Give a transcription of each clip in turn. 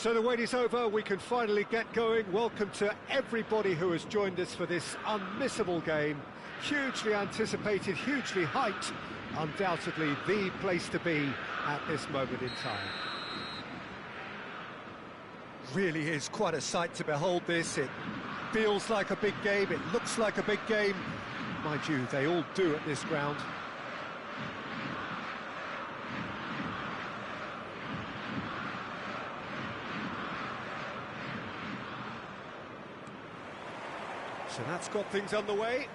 So the wait is over, we can finally get going. Welcome to everybody who has joined us for this unmissable game. Hugely anticipated, hugely hyped, undoubtedly the place to be at this moment in time. Really is quite a sight to behold this. It feels like a big game, it looks like a big game. Mind you, they all do at this ground. So that's got things underway.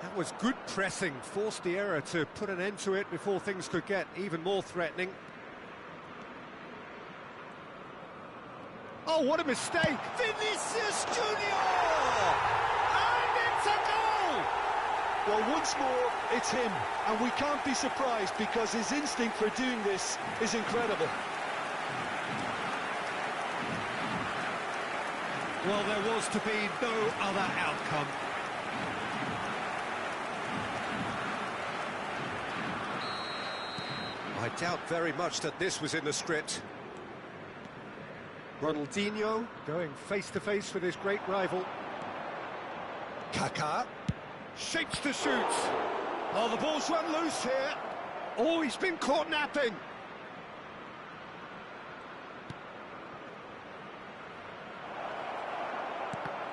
That was good pressing, forced the error to put an end to it before things could get even more threatening. Oh, what a mistake! Vinicius Junior! And it's a goal! Well, once more, it's him, and we can't be surprised because his instinct for doing this is incredible. Well, there was to be no other outcome. I doubt very much that this was in the script. Ronaldinho going face-to-face with his great rival. Kaká. Shapes to shoot. Oh, the ball's run loose here. Oh, he's been caught napping.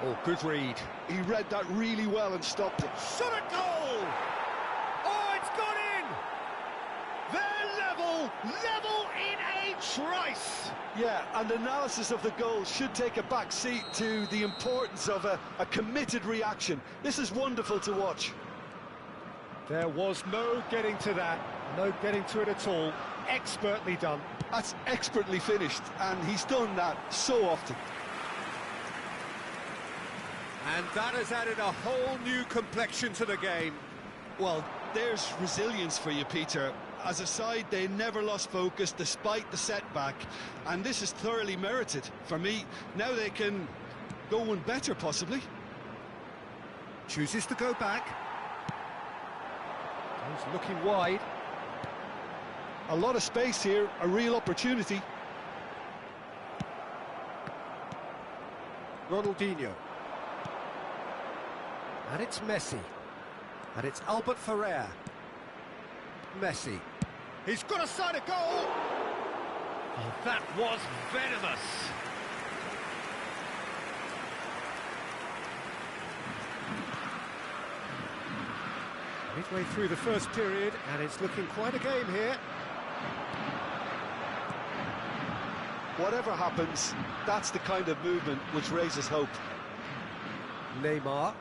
Oh, good read. He read that really well and stopped it. Shot a goal! Oh, it's gone in! They're level in a trice! Yeah, and analysis of the goal should take a back seat to the importance of a committed reaction. This is wonderful to watch. There was no getting to that, no getting to it at all. Expertly done. That's expertly finished, and he's done that so often. And that has added a whole new complexion to the game. Well, there's resilience for you, Peter. As a side, they never lost focus despite the setback, and this is thoroughly merited. For me, now they can go one better, possibly. Chooses to go back. He's looking wide. A lot of space here, a real opportunity. Ronaldinho. And it's Messi. And it's Albert Ferrer. Messi. He's got a side of goal! Oh, that was venomous! Midway through the first period, and it's looking quite a game here. Whatever happens, that's the kind of movement which raises hope. Neymar.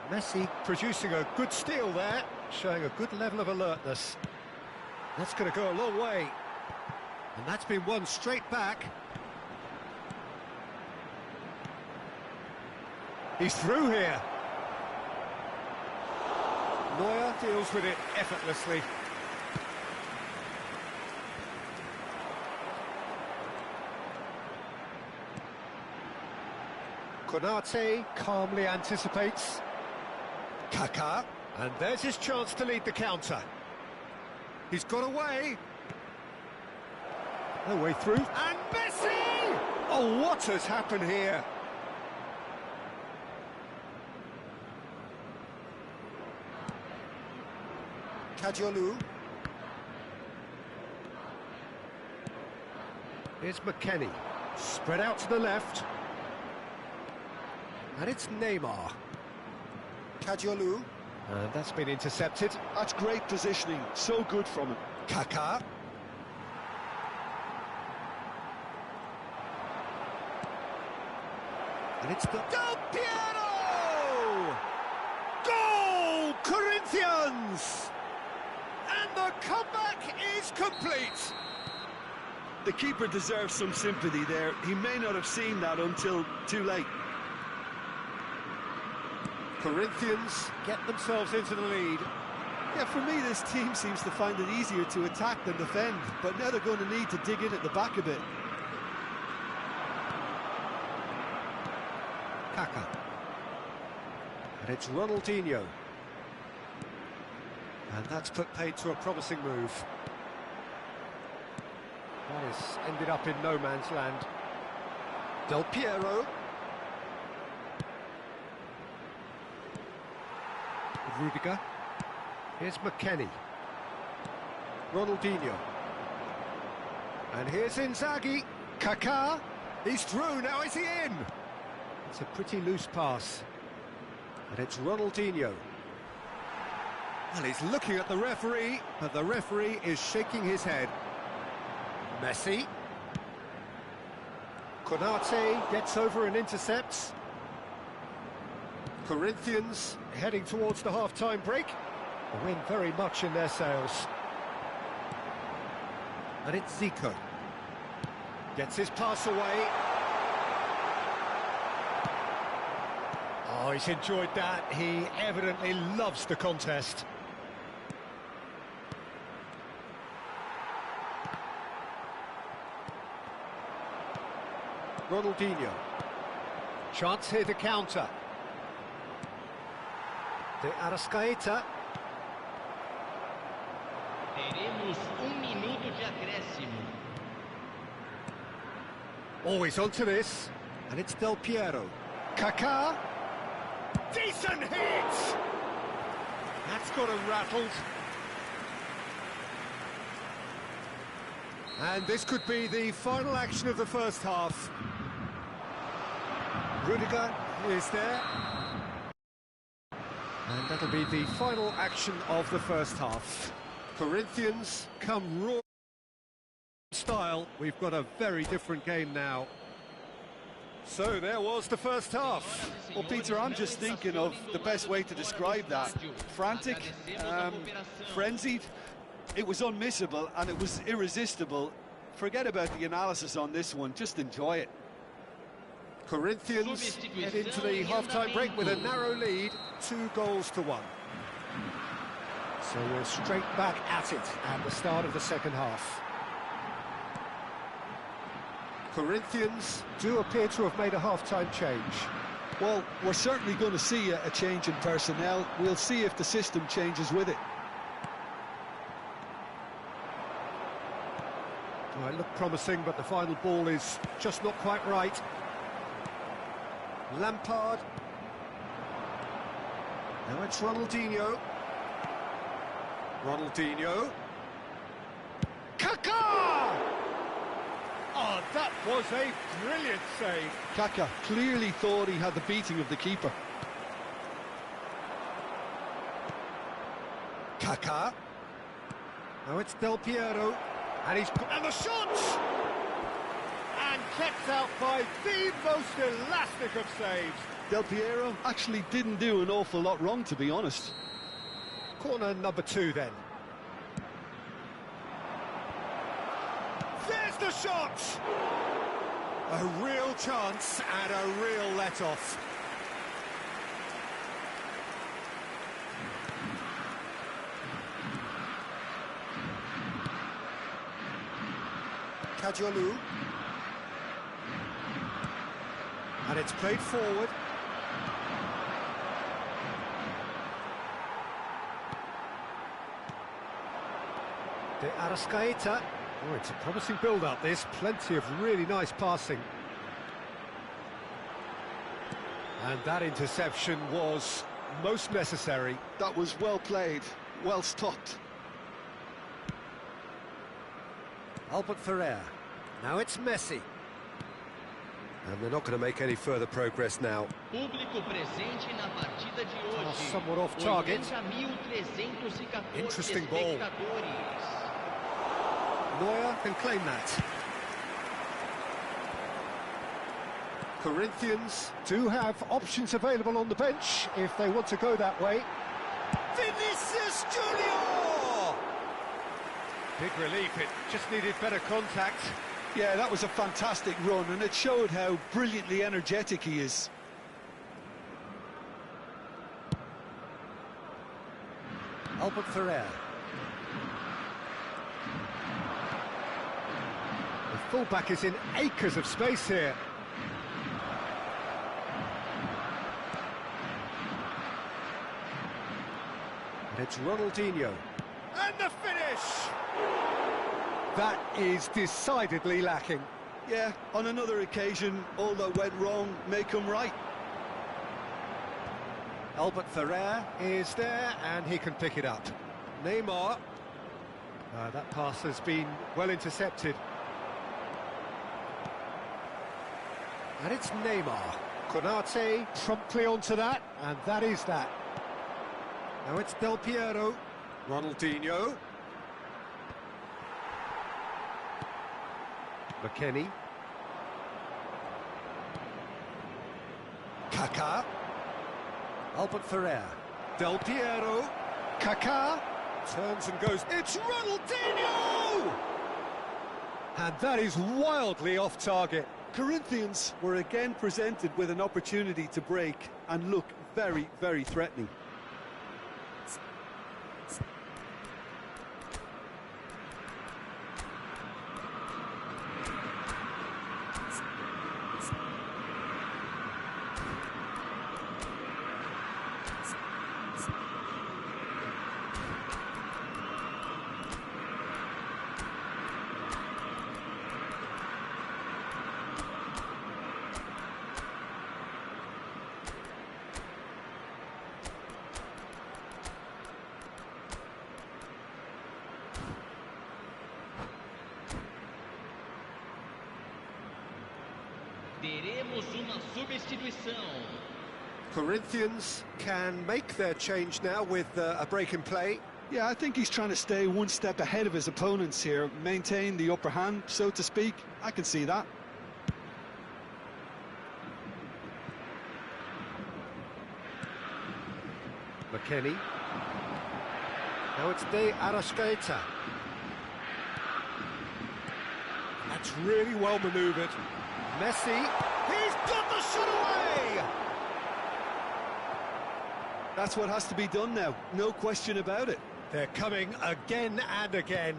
Messi producing a good steal there, showing a good level of alertness. That's going to go a long way. And that's been won straight back. He's through here. Neuer deals with it effortlessly. Konate calmly anticipates. Kaká, and there's his chance to lead the counter. He's got away. No way through. And Messi! Oh, what has happened here? Kajolu. Here's McKennie. Spread out to the left. And it's Neymar. Kajolu. And that's been intercepted. That's great positioning, so good from him. Kaká. And it's the... Del Piero! Goal! Corinthians! And the comeback is complete! The keeper deserves some sympathy there. He may not have seen that until too late. Corinthians get themselves into the lead. Yeah, for me, this team seems to find it easier to attack than defend, but now they're going to need to dig in at the back a bit. Kaká. And it's Ronaldinho. And that's put paid to a promising move. That has ended up in no man's land. Del Piero. Rudiger. Here's McKennie. Ronaldinho. And here's Inzaghi. Kaká. He's through, now is he in? It's a pretty loose pass. And it's Ronaldinho. Well, he's looking at the referee, but the referee is shaking his head. Messi. Konate gets over and intercepts. Corinthians heading towards the half-time break. The wind very much in their sails. And it's Zico. Gets his pass away. Oh, he's enjoyed that. He evidently loves the contest. Ronaldinho. Chance here to counter. De Arrascaeta. Teremos minuto de acréscimo. Always onto this. And it's Del Piero. Kaká. Decent hit! That's got him rattled. And this could be the final action of the first half. Rudiger is there. And that'll be the final action of the first half. Corinthians come raw style. We've got a very different game now. So there was the first half. Well, Peter, I'm just thinking of the best way to describe that. Frantic, frenzied. It was unmissable and it was irresistible. Forget about the analysis on this one, just enjoy it. Corinthians head into the half-time break with a narrow lead, 2-1. So we're straight back at it at the start of the second half. Corinthians do appear to have made a half-time change. Well, we're certainly going to see a change in personnel. We'll see if the system changes with it. Well, it looked promising, but the final ball is just not quite right. Lampard. Now it's Ronaldinho. Ronaldinho. Kaká! Oh, that was a brilliant save. Kaká clearly thought he had the beating of the keeper. Kaká. Now it's Del Piero. And the shot! And kept out by the most elastic of saves. Del Piero actually didn't do an awful lot wrong, to be honest. Corner number 2 then. There's the shot! A real chance and a real let-off. Kajolu. And it's played forward. De Arrascaeta. Oh, it's a promising build-up, this. Plenty of really nice passing. And that interception was most necessary. That was well played, well stopped. Albert Ferrer. Now it's Messi. And they're not going to make any further progress now. Público presente na partida de hoje. Somewhat off target. 80.314 Interesting ball. espectadores. Neuer can claim that. Corinthians do have options available on the bench if they want to go that way. Vinicius Junior! Big relief, it just needed better contact. Yeah, that was a fantastic run, and it showed how brilliantly energetic he is. Albert Ferrer. The fullback is in acres of space here. And it's Ronaldinho. And the finish! That is decidedly lacking. Yeah, on another occasion, all that went wrong may come right. Albert Ferrer is there, and he can pick it up. Neymar. That pass has been well intercepted. And it's Neymar. Konate promptly onto that, and that is that. Now it's Del Piero. Ronaldinho. McKennie. Kaká. Albert Ferrer. Del Piero. Kaká. Turns and goes. It's Ronaldinho! And that is wildly off target. Corinthians were again presented with an opportunity to break and look very, very threatening. Teremos uma substituição. Corinthians can make their change now with a break in play. Yeah, I think he's trying to stay one step ahead of his opponents here, maintain the upper hand, so to speak. I can see that. McKennie. Now it's De Arrascaeta. That's really well manoeuvred. Messi, he's got the shot away! That's what has to be done now, no question about it. They're coming again and again.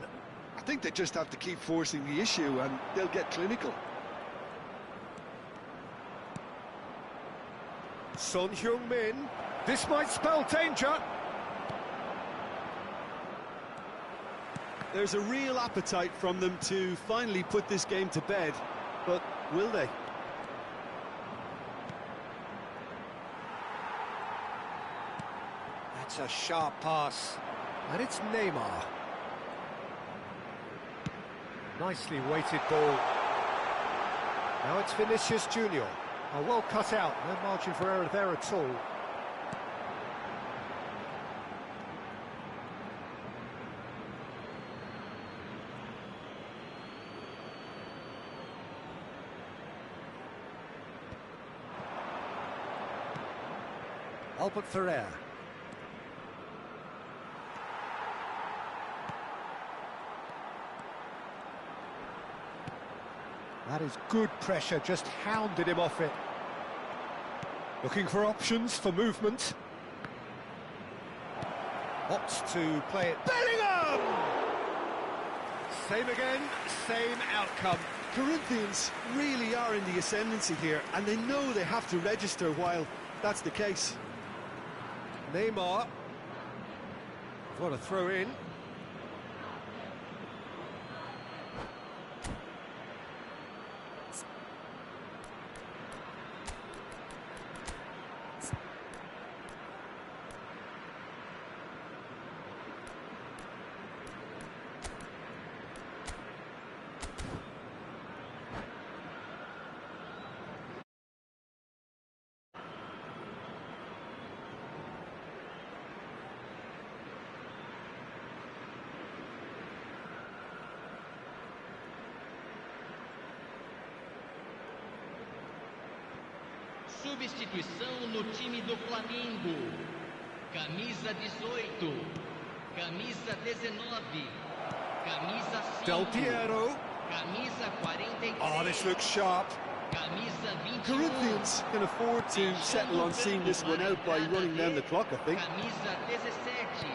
I think they just have to keep forcing the issue and they'll get clinical. Son Heung-min, this might spell danger. There's a real appetite from them to finally put this game to bed, but will they? That's a sharp pass. And it's Neymar. Nicely weighted ball. Now it's Vinicius Junior. Oh, well cut out, no margin for error there at all. Albert Ferrer. That is good pressure, just hounded him off it. Looking for options for movement. Opts to play it. Bellingham! Same again, same outcome. Corinthians really are in the ascendancy here, and they know they have to register while that's the case. Neymar. What a throw in. Substituição no time do Flamengo. Camisa 18. Camisa 19. Camisa 5. Del Piero. Camisa 43. Oh, this looks sharp. Camisa 21. Corinthians can afford to settle on seeing this one out by running down the clock, I think. Camisa 17.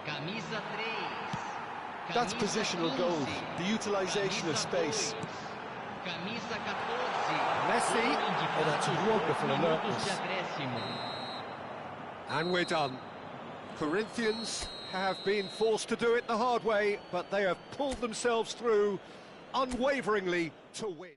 Camisa 3. That's positional gold, the utilisation of space. Camisa 14. Messi. Oh, that's a wonderful alertness. And we're done. Corinthians have been forced to do it the hard way, but they have pulled themselves through unwaveringly to win.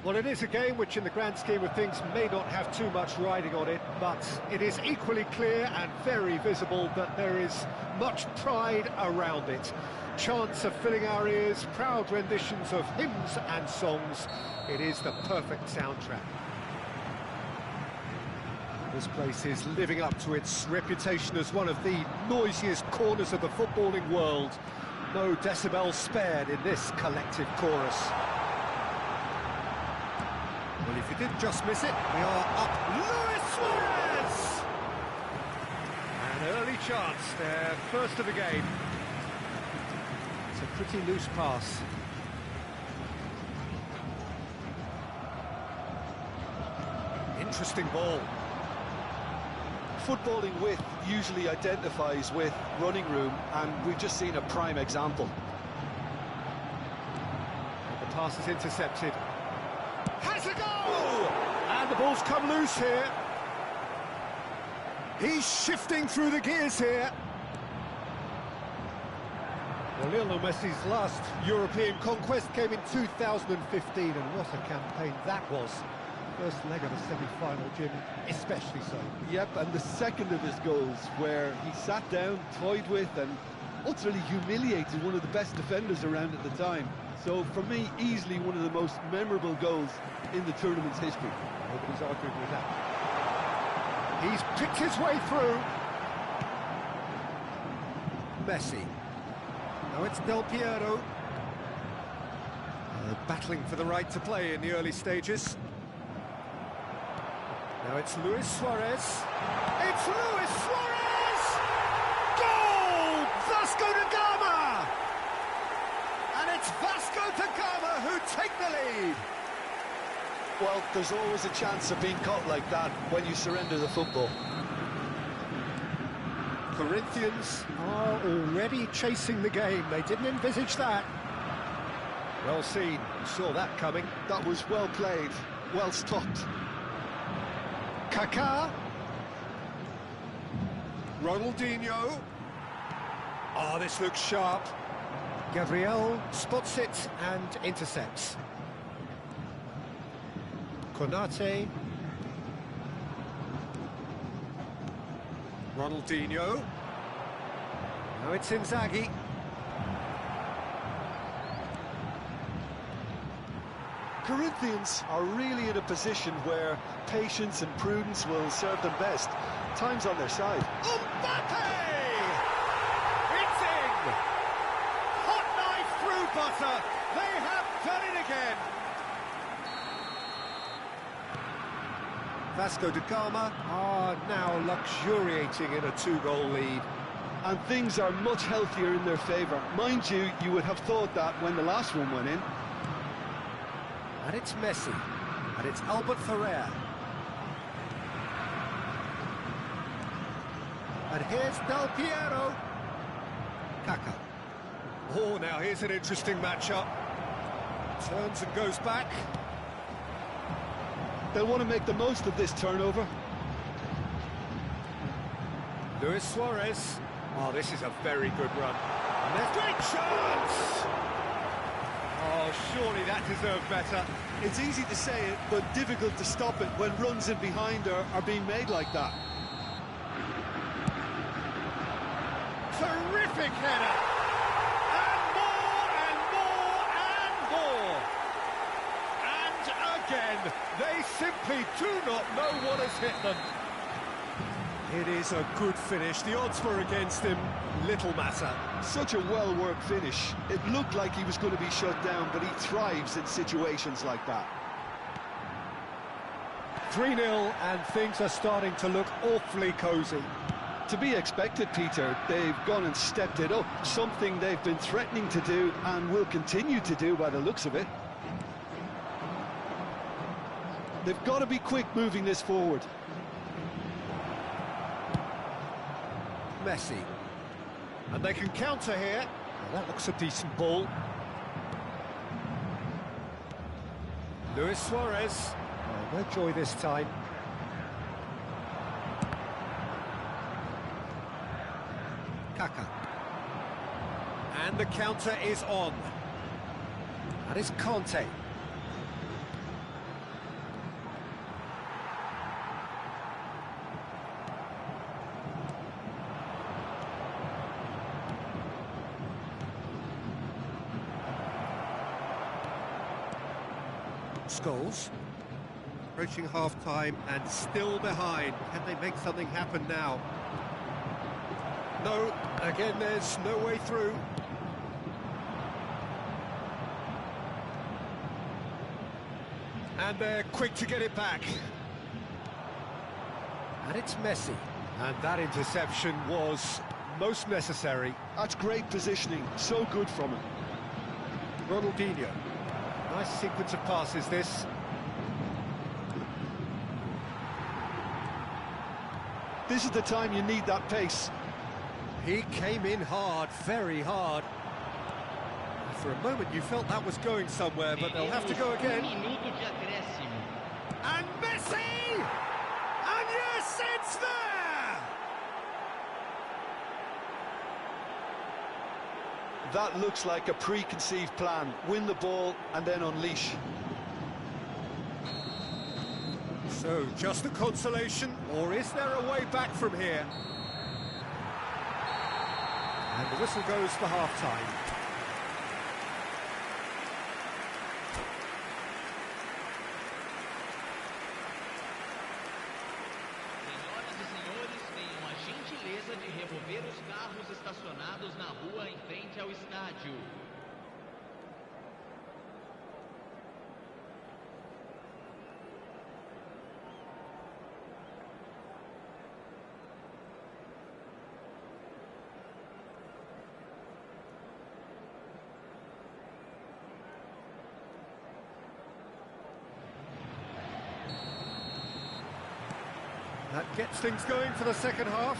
Well, it is a game which, in the grand scheme of things, may not have too much riding on it, but it is equally clear and very visible that there is much pride around it. Chants are filling our ears, proud renditions of hymns and songs. It is the perfect soundtrack. This place is living up to its reputation as one of the noisiest corners of the footballing world. No decibels spared in this collective chorus. Well, if you did just miss it, we are up. Luis Suarez! An early chance, their first of the game. It's a pretty loose pass. Interesting ball. Footballing width usually identifies with running room, and we've just seen a prime example. The pass is intercepted. Has a goal! And the ball's come loose here. He's shifting through the gears here. Well, Lionel Messi's last European conquest came in 2015, and what a campaign that was. First leg of the semi-final, Jim, especially so. Yep, and the second of his goals, where he sat down, toyed with, and utterly humiliated one of the best defenders around at the time. So, for me, easily one of the most memorable goals in the tournament's history. Nobody's arguing with that. He's picked his way through. Messi. Now it's Del Piero. Battling for the right to play in the early stages. Now it's Luis Suarez. It's Luis Suarez! Goal! Vasco da Gama! And it's Vasco da Gama who take the lead. Well, there's always a chance of being caught like that when you surrender the football. Corinthians are already chasing the game. They didn't envisage that. Well seen. Saw that coming. That was well played, well stopped. Kaká. Ronaldinho. Oh, this looks sharp. Gabriel spots it and intercepts. Konate. Ronaldinho. Now it's Inzaghi. Corinthians are really in a position where patience and prudence will serve them best. Time's on their side. Mbappe! It's in! Hot knife through butter. They have done it again. Vasco da Gama are now luxuriating in a two-goal lead. And things are much healthier in their favour. Mind you, you would have thought that when the last one went in. And it's Messi. And it's Albert Ferrer. And here's Del Piero. Kaká. Oh, now here's an interesting matchup. Turns and goes back. They'll want to make the most of this turnover. Luis Suarez. Oh, this is a very good run. And there's great chance! Oh, surely that deserved better. It's easy to say it, but difficult to stop it when runs in behind are being made like that. Terrific header! And more, and more, and more! And again, they simply do not know what has hit them. It is a good finish. The odds were against him. Little matter. Such a well-worked finish. It looked like he was going to be shut down, but he thrives in situations like that. 3-0, and things are starting to look awfully cosy. To be expected, Peter. They've gone and stepped it up. Something they've been threatening to do and will continue to do by the looks of it. They've got to be quick moving this forward. Messi. And they can counter here. Well, that looks a decent ball. Luis Suarez. Oh, no joy this time. Kaká. And the counter is on. That is Conte. Scholes approaching half-time and still behind. Can they make something happen now? No, again there's no way through. And they're quick to get it back. And it's Messi. And that interception was most necessary. That's great positioning, so good from him. Ronaldinho. Nice sequence of passes, this. This is the time you need that pace. He came in hard, very hard. For a moment you felt that was going somewhere, but they'll have to go again. And Messi! And yes, it's there! That looks like a preconceived plan. Win the ball and then unleash. So, just a consolation, or is there a way back from here? And the whistle goes for half-time. Senhoras e senhores, tenham a gentileza de remover os carros estacionados na rua em frente ao estádio. That gets things going for the second half.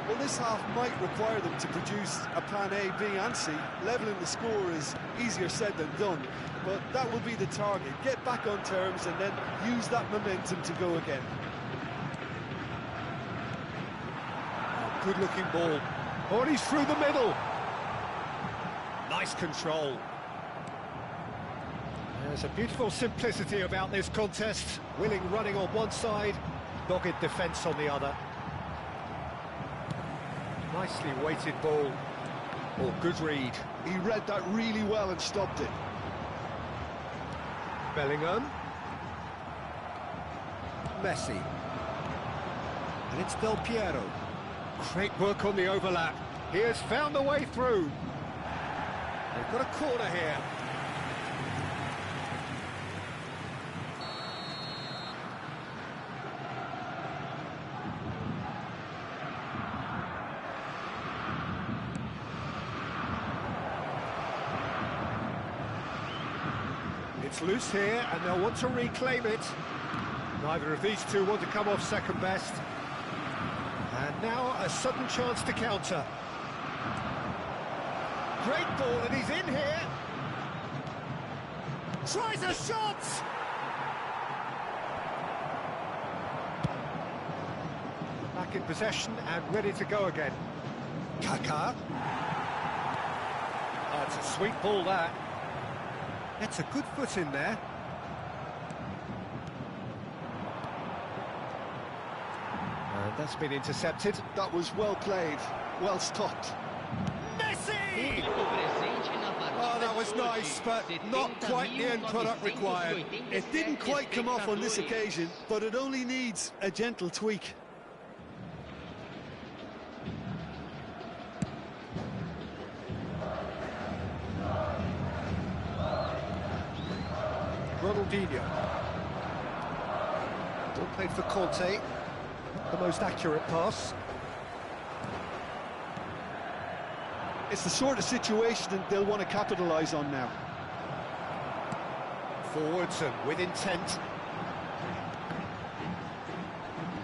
Well, this half might require them to produce a plan A, B and C. Levelling the score is easier said than done, but that will be the target. Get back on terms and then use that momentum to go again. Oh, good-looking ball. Oh, and he's through the middle. Nice control. There's a beautiful simplicity about this contest. Willing running on one side, dogged defence on the other. Nicely weighted ball. Oh, good read. He read that really well and stopped it. Bellingham. Messi. And it's Del Piero. Great work on the overlap. He has found the way through. They've got a corner here. It's loose here, and they'll want to reclaim it. Neither of these two want to come off second best. And now a sudden chance to counter. Great ball, and he's in here. Tries a shot! Back in possession and ready to go again. Kaká. Oh, it's a sweet ball, that. That's a good foot in there. And that's been intercepted. That was well played, well stopped. Messi! Oh, that was nice, but not quite the end product required. It didn't quite come off on this occasion, but it only needs a gentle tweak. Ronaldinho. Ball played for Conte. The most accurate pass. It's the sort of situation that they'll want to capitalise on now. Forwards and with intent.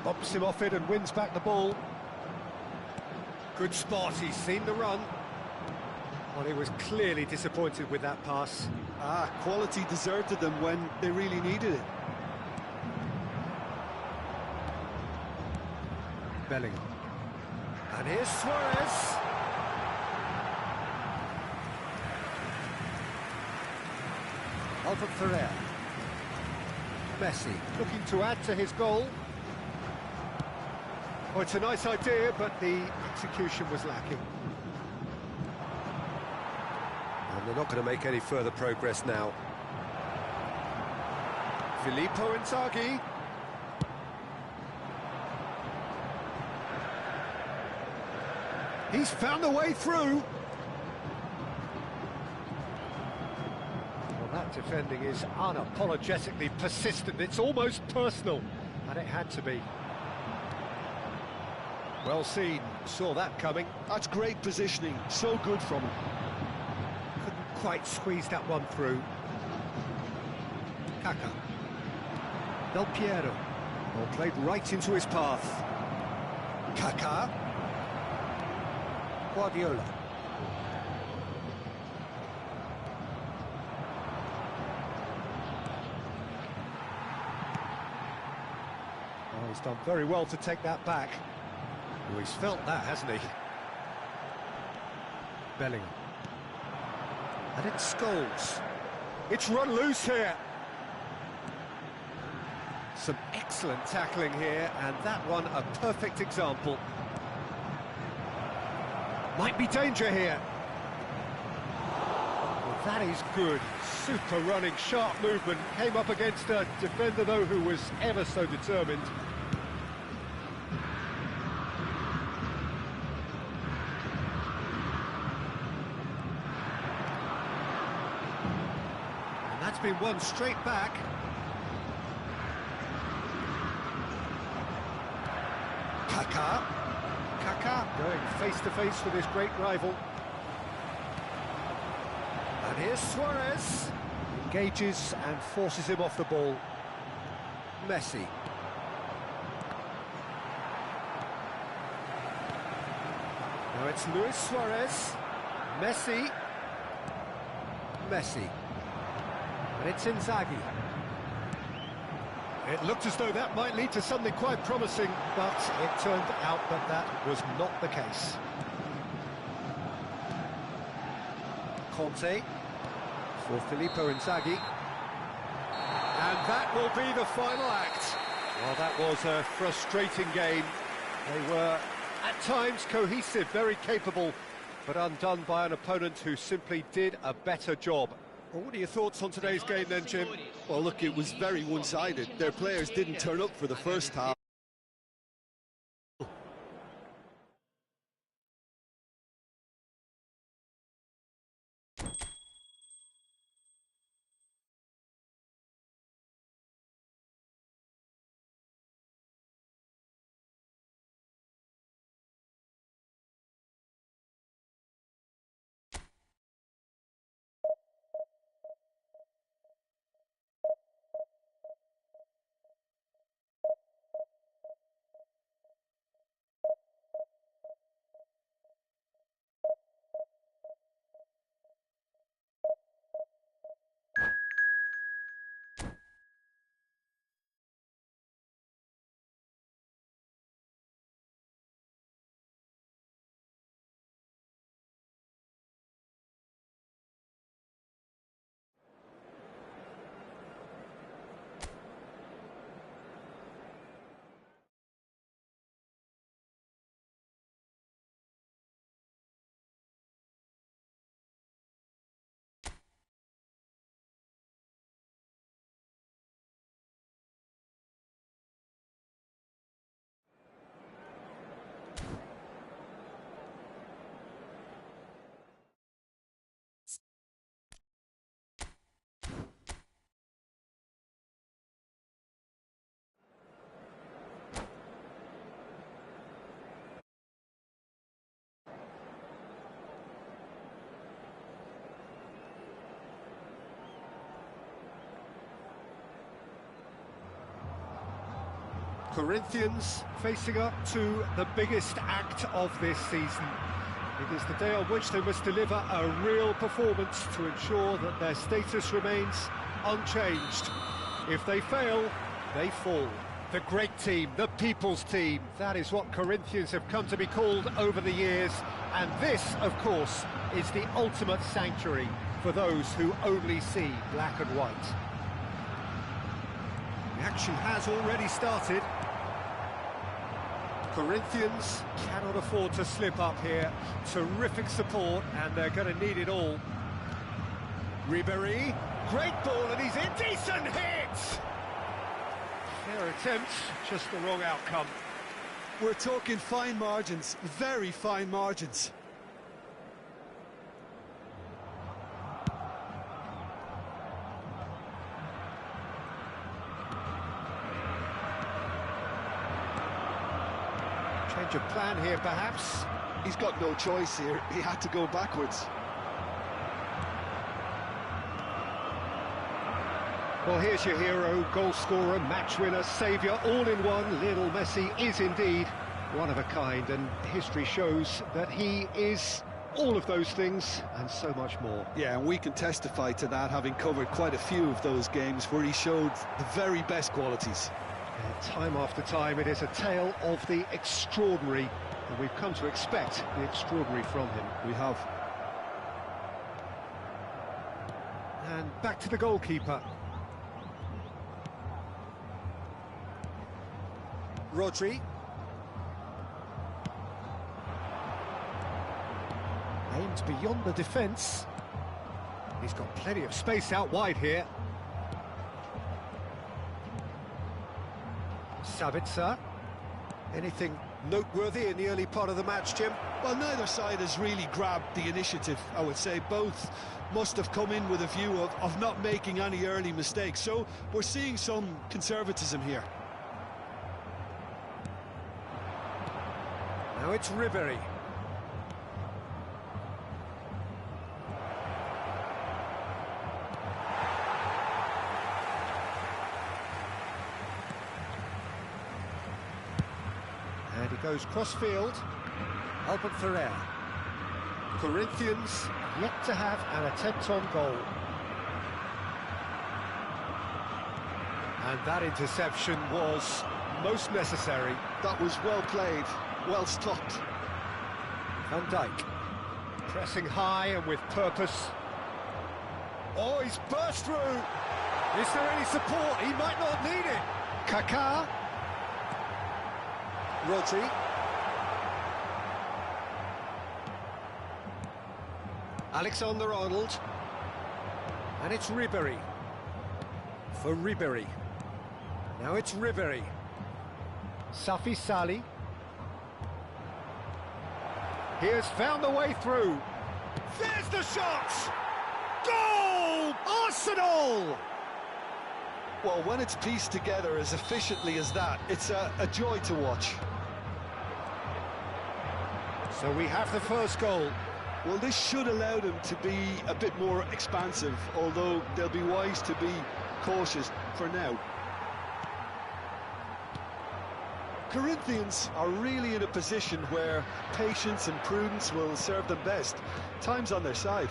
Bumps him off it and wins back the ball. Good spot, he's seen the run. Well, he was clearly disappointed with that pass. Quality deserted them when they really needed it. Bellingham. And here's Suarez. Alfred Ferrer. Messi looking to add to his goal. Oh, it's a nice idea, but the execution was lacking. And they're not going to make any further progress now. Filippo Inzaghi. He's found a way through. Well, that defending is unapologetically persistent. It's almost personal, and it had to be. Well seen, saw that coming. That's great positioning, so good from him. Couldn't quite squeeze that one through. Kaká. Del Piero. Ball played right into his path. Kaká. Guardiola. Oh, he's done very well to take that back. Oh, he's felt that, hasn't he? Bellingham. And it's Scholes. It's run loose here. Some excellent tackling here, and that one a perfect example. Might be danger here. Well, that is good. Super running, sharp movement. Came up against a defender, though, who was ever so determined. And that's been won straight back. Kaká going face-to-face with his great rival. And here's Suarez. Engages and forces him off the ball. Messi. Now it's Luis Suarez. Messi. And it's Inzaghi. It looked as though that might lead to something quite promising, but it turned out that that was not the case. Conte for Filippo Inzaghi. And that will be the final act. Well, that was a frustrating game. They were, at times, cohesive, very capable, but undone by an opponent who simply did a better job. Well, what are your thoughts on today's game then, Jim? Well, look, it was very one-sided. Their players didn't turn up for the first half. Corinthians facing up to the biggest act of this season. It is the day on which they must deliver a real performance to ensure that their status remains unchanged. If they fail, they fall. The great team, the people's team, that is what Corinthians have come to be called over the years. And this, of course, is the ultimate sanctuary for those who only see black and white. The action has already started. Corinthians cannot afford to slip up here. Terrific support, and they're going to need it all. Ribéry, great ball, and he's in. Decent hit! Fair attempt, just the wrong outcome. We're talking fine margins, very fine margins. Change of plan here, perhaps. He's got no choice here. He had to go backwards. Well, here's your hero, goal scorer, match winner, saviour, all in one. Lionel Messi is indeed one of a kind, and history shows that he is all of those things and so much more. Yeah, and we can testify to that, having covered quite a few of those games where he showed the very best qualities. Time after time, it is a tale of the extraordinary, and we've come to expect the extraordinary from him. We have. And back to the goalkeeper. Rodri. Aimed beyond the defence. He's got plenty of space out wide here. Sabitzer. Anything noteworthy in the early part of the match, Jim? Well, neither side has really grabbed the initiative, I would say. Both must have come in with a view of not making any early mistakes. So we're seeing some conservatism here. Now it's Ribery. And he goes cross-field. Albert Ferrer. Corinthians yet to have an attempt on goal. And that interception was most necessary. That was well played, well stopped. Van Dijk. Pressing high and with purpose. Oh, he's burst through. Is there any support? He might not need it. Kaká. Rodri. Alexander-Arnold. And it's Ribery. For Ribery. Now it's Ribery. Safi Sali. He has found the way through. There's the shot! Goal! Arsenal! Well, when it's pieced together as efficiently as that, it's a joy to watch. So we have the first goal. Well, this should allow them to be a bit more expansive, although they'll be wise to be cautious for now. Corinthians are really in a position where patience and prudence will serve them best. Time's on their side.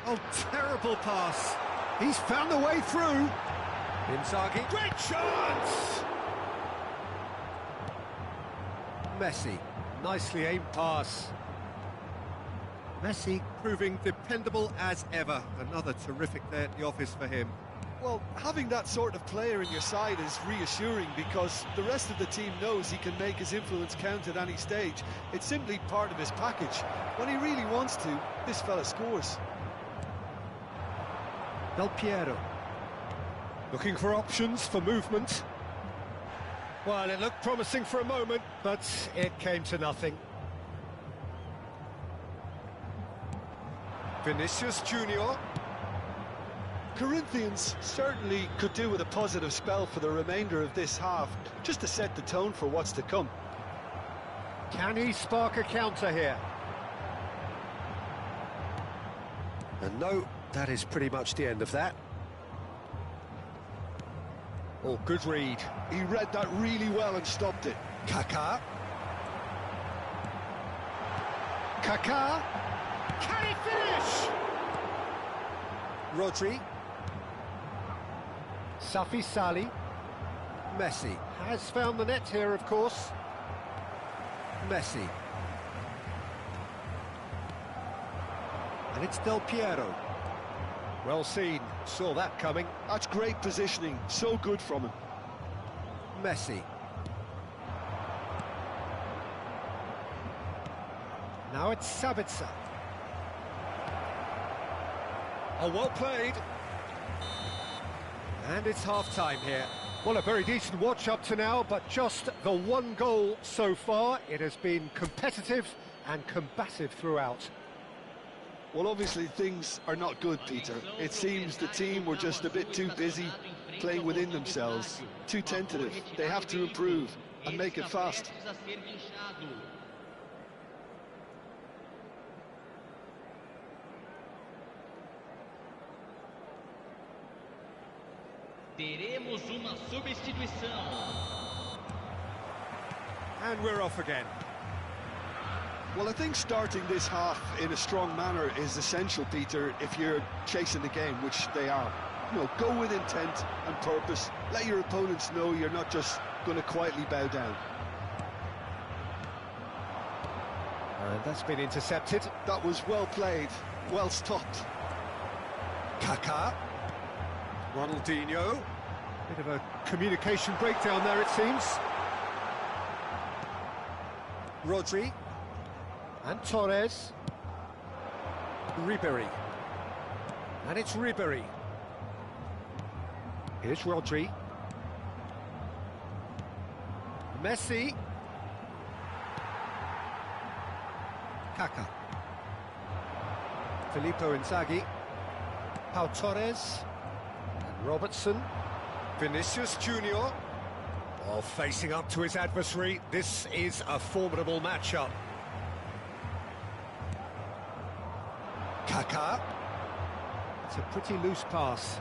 Oh, terrible pass. He's found the way through. Inzaghi. Great chance! Messi. Nicely aimed pass. Messi proving dependable as ever. Another terrific day at the office for him. Well, having that sort of player in your side is reassuring because the rest of the team knows he can make his influence count at any stage. It's simply part of his package. When he really wants to, this fella scores. Del Piero. Looking for options for movement. Well, it looked promising for a moment, but it came to nothing. Vinicius Junior. Corinthians certainly could do with a positive spell for the remainder of this half, just to set the tone for what's to come. Can he spark a counter here? And no, that is pretty much the end of that. Oh, good read. He read that really well and stopped it. Kaká. Kaká. Can he finish? Rodri. Safi Sali. Messi has found the net here, of course. Messi. And it's Del Piero. Well seen, saw that coming. That's great positioning, so good from him. Messi. Now it's Sabitzer. Oh, well played. And it's half-time here. Well, a very decent watch up to now, but just the one goal so far. It has been competitive and combative throughout. Well, obviously things are not good, Peter. It seems the team were just a bit too busy playing within themselves, too tentative. They have to improve and make it fast. Teremos uma substituição. And we're off again. Well, I think starting this half in a strong manner is essential, Peter, if you're chasing the game, which they are. You know, go with intent and purpose. Let your opponents know you're not just going to quietly bow down. And that's been intercepted. That was well played, well stopped. Kaká. Ronaldinho. Bit of a communication breakdown there, it seems. Rodri. And Torres. Ribery. And it's Ribery. Here's Rodri. Messi. Kaká. Filippo Inzaghi. Pau Torres. And Robertson. Vinicius Junior. Well, facing up to his adversary, this is a formidable matchup. Kaká. It's a pretty loose pass.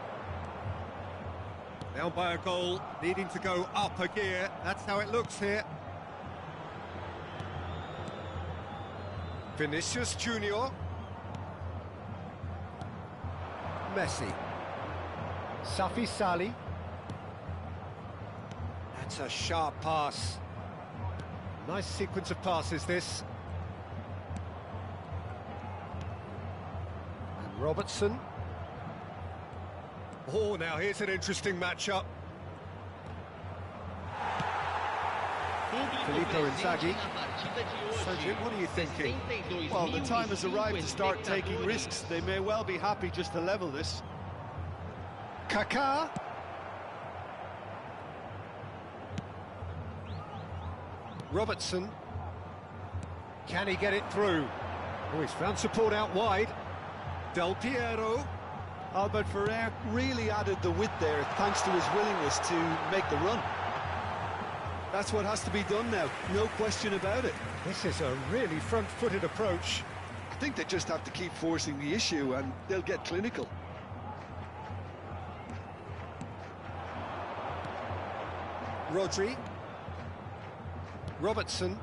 Down by a goal, needing to go up a gear. That's how it looks here. Vinicius Junior. Messi. Safi Salih. That's a sharp pass. Nice sequence of passes, this. And Robertson. Oh, now here's an interesting matchup. Filippo Inzaghi. So, Jim, what are you thinking? Well, the time has arrived to start taking risks. They may well be happy just to level this. Kaká. Robertson. Can he get it through? Oh, he's found support out wide. Del Piero. Albert Ferrer really added the width there thanks to his willingness to make the run. That's what has to be done now, no question about it. This is a really front-footed approach. I think they just have to keep forcing the issue and they'll get clinical. Rodri. Robertson.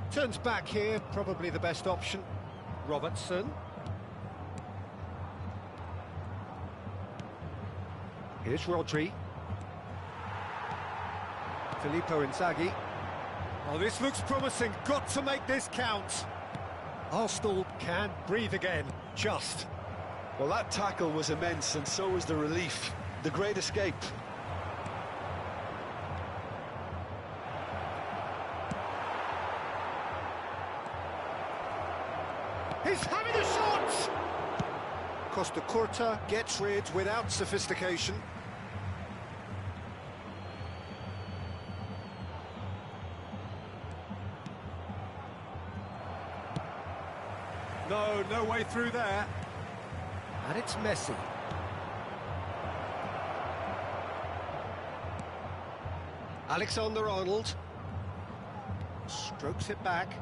Turns back here, probably the best option. Robertson. Here's Rodri. Filippo Inzaghi. Oh, this looks promising. Got to make this count. Arsenal can breathe again, just. Well, that tackle was immense, and so was the relief. The great escape. He's having a shot! Costa Curta gets rid without sophistication. No way through there. And it's Messi. Alexander-Arnold. Strokes it back.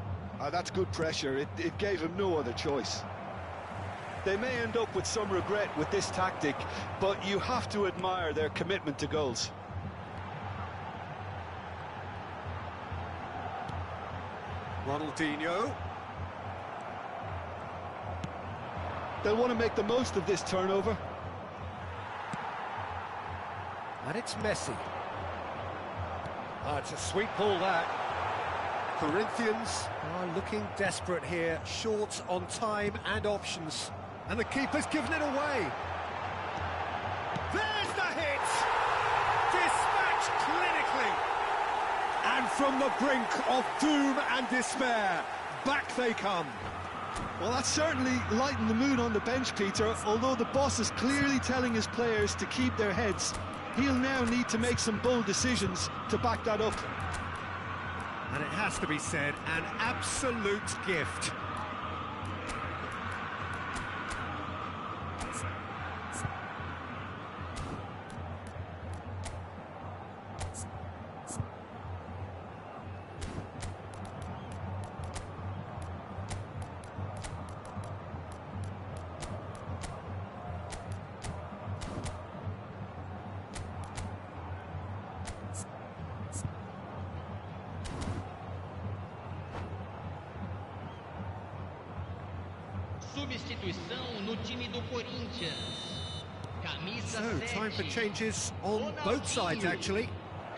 That's good pressure. It gave him no other choice. They may end up with some regret with this tactic, but you have to admire their commitment to goals. Ronaldinho. They'll want to make the most of this turnover. And it's Messi. It's a sweet ball, that. Corinthians are looking desperate here, short on time and options. And the keeper's given it away. There's the hit! Dispatched clinically. And from the brink of doom and despair, back they come. Well, that's certainly lightened the mood on the bench, Peter, although the boss is clearly telling his players to keep their heads. He'll now need to make some bold decisions to back that up. And it has to be said, an absolute gift. Substituição no time do Corinthians. Camisa So, time for 7. changes on both sides, actually.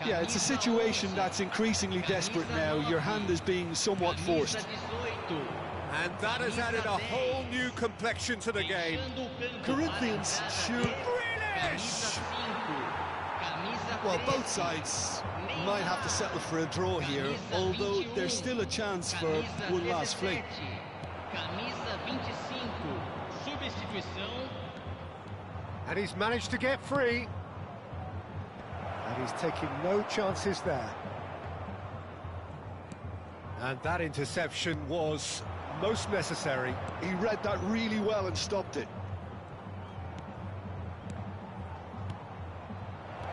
Yeah, it's a situation that's increasingly desperate now. Your hand is being somewhat forced. And that has added a whole new complexion to the game. Corinthians should... Grealish! Well, both sides might have to settle for a draw here, although there's still a chance for one last fling. Camisa 25, substituição. And he's managed to get free. And he's taking no chances there. And that interception was most necessary. He read that really well and stopped it.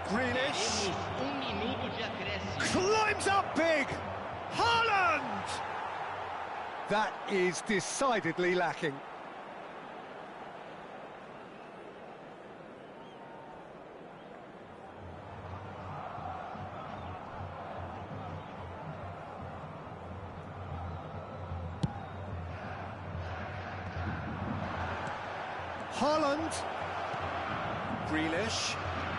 Grealish Minuto de acréscimo. climbs up big. Haaland! That is decidedly lacking. Haaland, Grealish,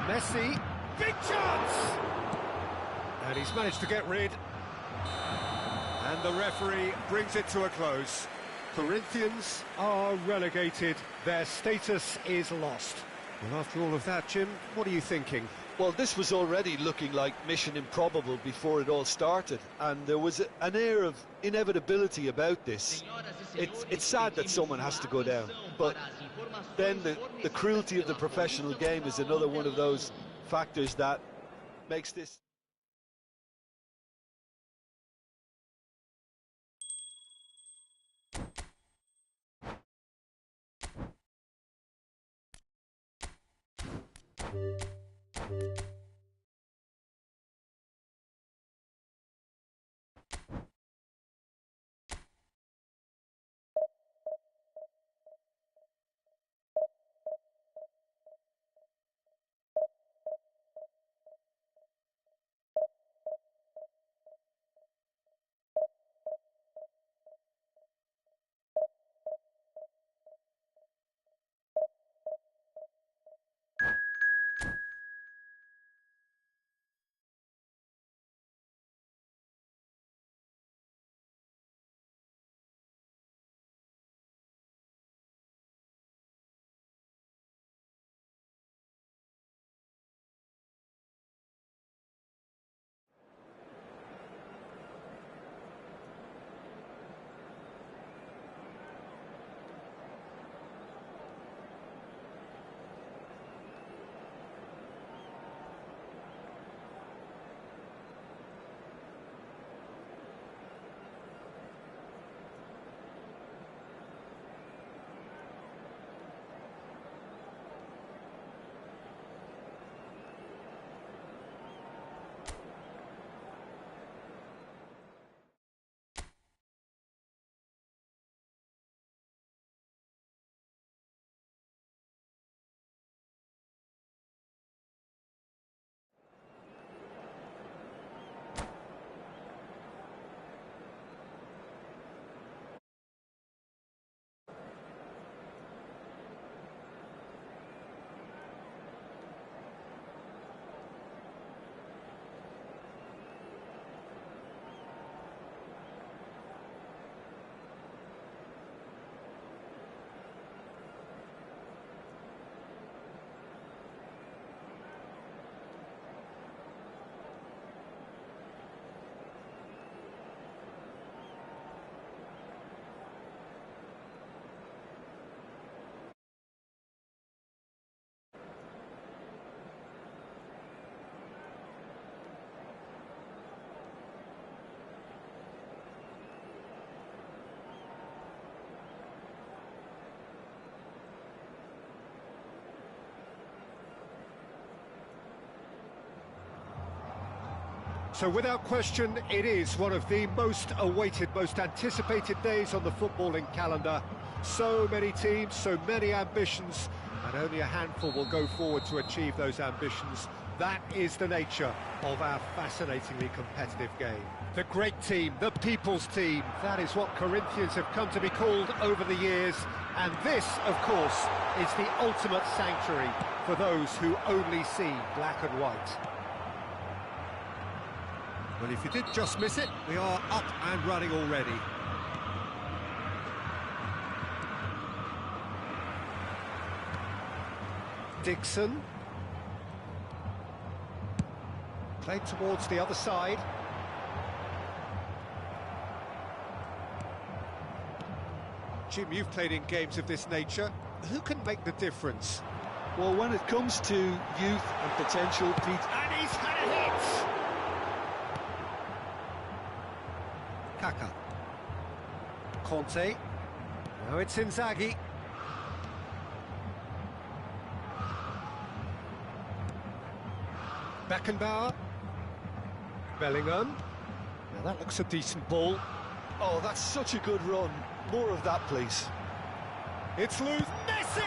Messi, big chance! And he's managed to get rid. And the referee brings it to a close. Corinthians are relegated. Their status is lost. Well, after all of that, Jim, what are you thinking? Well, this was already looking like mission improbable before it all started, and there was an air of inevitability about this. It's sad that someone has to go down, but then the cruelty of the professional game is another one of those factors that makes this... So without question, it is one of the most awaited, most anticipated days on the footballing calendar. So many teams, so many ambitions, and only a handful will go forward to achieve those ambitions. That is the nature of our fascinatingly competitive game. The great team, the people's team, that is what Corinthians have come to be called over the years. And this, of course, is the ultimate sanctuary for those who only see black and white. Well, if you did just miss it, we are up and running already. Dixon. Played towards the other side. Jim, you've played in games of this nature. Who can make the difference? Well, when it comes to youth and potential, Pete... And he's had a hit! Kaka. Conte. Now it's Inzaghi. Beckenbauer. Bellingham. Now that looks a decent ball. Oh, that's such a good run. More of that, please. It's loose. Messi!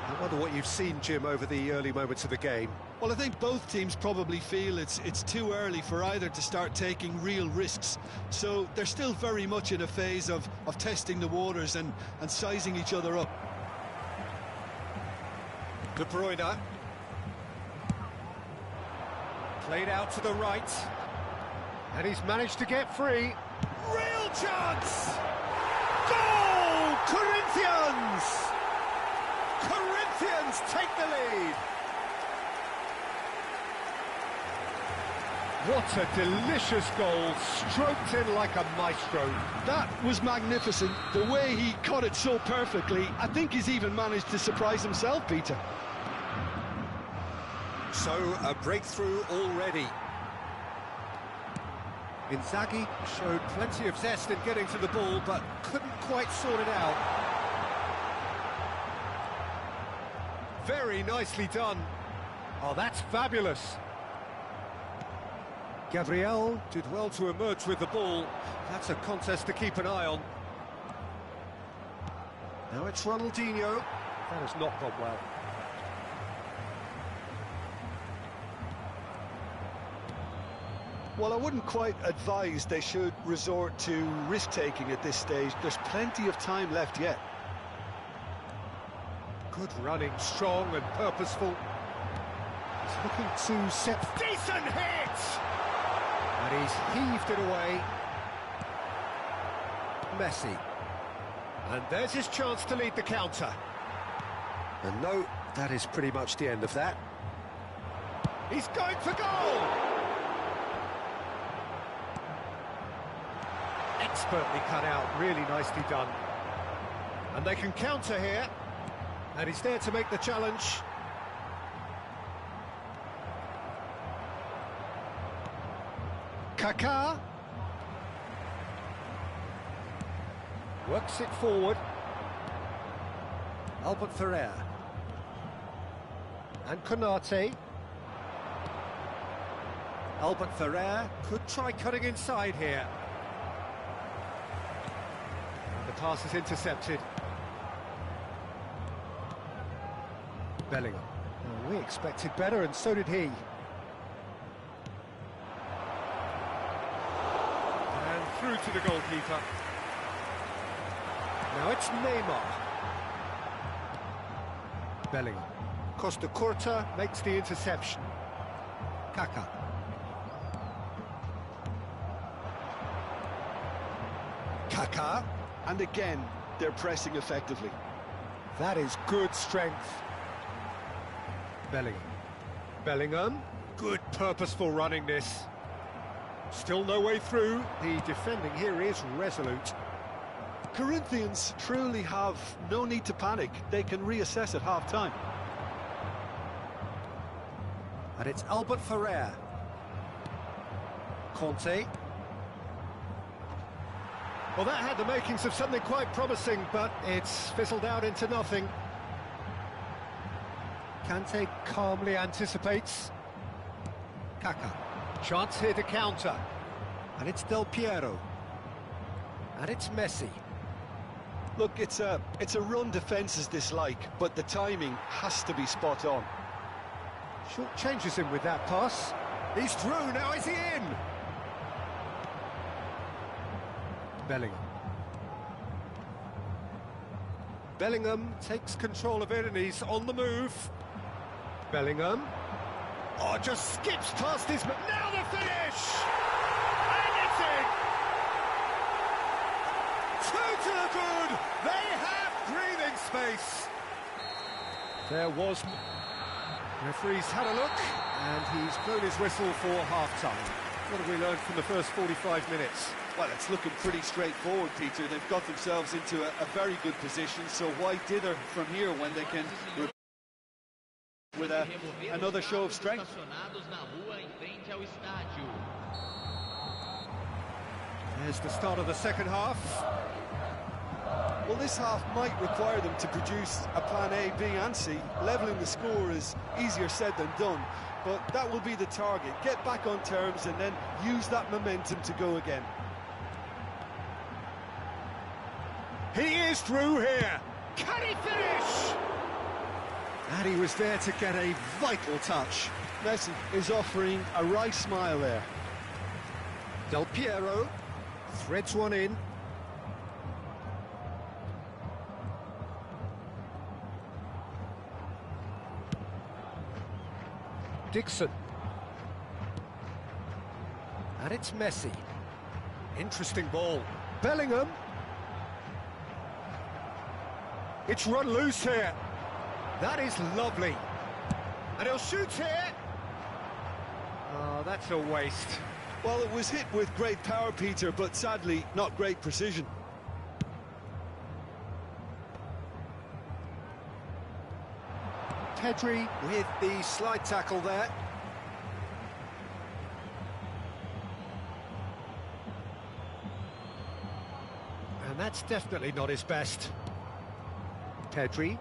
I wonder what you've seen, Jim, over the early moments of the game. Well, I think both teams probably feel it's too early for either to start taking real risks. So they're still very much in a phase of testing the waters and sizing each other up. De Bruyne. Played out to the right. And he's managed to get free. Real chance! Goal! Corinthians! Corinthians take the lead! What a delicious goal, stroked in like a maestro. That was magnificent. The way he caught it so perfectly, I think he's even managed to surprise himself, Peter. So, a breakthrough already. Inzaghi showed plenty of zest in getting to the ball, but couldn't quite sort it out. Very nicely done. Oh, that's fabulous. Gabriel did well to emerge with the ball. That's a contest to keep an eye on. Now it's Ronaldinho. That has not gone well. Well, I wouldn't quite advise they should resort to risk-taking at this stage. There's plenty of time left yet. Good running, strong and purposeful. He's looking to set... Decent hit! And he's heaved it away. Messi. And there's his chance to lead the counter. And no, that is pretty much the end of that. He's going for goal! Expertly cut out, really nicely done. And they can counter here. And he's there to make the challenge. Kaká. Works it forward. Albert Ferrer. And Konate. Albert Ferrer could try cutting inside here. The pass is intercepted. Bellingham. Well, we expected better, and so did he. And through to the goalkeeper. Now it's Neymar. Bellingham. Costa Curta makes the interception. Kaká. Kaká. And again, they're pressing effectively. That is good strength. Bellingham. Bellingham. Good purposeful running this. Still no way through. The defending here is resolute. Corinthians truly have no need to panic. They can reassess at half-time. And it's Albert Ferrer. Conte. Well, that had the makings of something quite promising, but it's fizzled out into nothing. Kante calmly anticipates. Kaká. Chance here to counter. And it's Del Piero. And it's Messi. Look, it's a run defence is dislike, but the timing has to be spot on. Short changes him with that pass. He's through, now is he in? Bellingham. Bellingham takes control of it and he's on the move. Bellingham. Oh, just skips past his... But now the finish! And it's in! Two to the good! They have breathing space! There was... Referee's had a look, and he's blown his whistle for half-time. What have we learned from the first 45 minutes? Well, it's looking pretty straightforward, Peter. They've got themselves into a very good position, so why dither from here when they can... with another show of strength. There's the start of the second half. Well, this half might require them to produce a plan A, B and C. Levelling the score is easier said than done, but that will be the target. Get back on terms and then use that momentum to go again. He is through here. Can he finish? And he was there to get a vital touch. Messi is offering a wry smile there. Del Piero threads one in. Dixon. And it's Messi. Interesting ball. Bellingham. It's run loose here. That is lovely. And he'll shoot here. Oh, that's a waste. Well, it was hit with great power, Peter, but sadly, not great precision. Pedri with the slide tackle there. And that's definitely not his best. Pedri.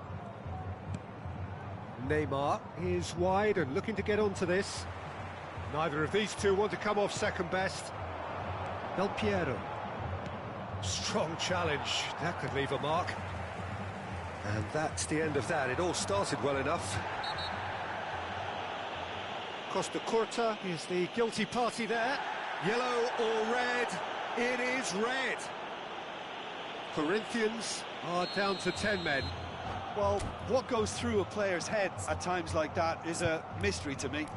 Neymar is wide and looking to get onto this. Neither of these two want to come off second best. Del Piero. Strong challenge. That could leave a mark. And that's the end of that. It all started well enough. Costa Curta is the guilty party there. Yellow or red? It is red. Corinthians are down to 10 men. Well, what goes through a player's head at times like that is a mystery to me.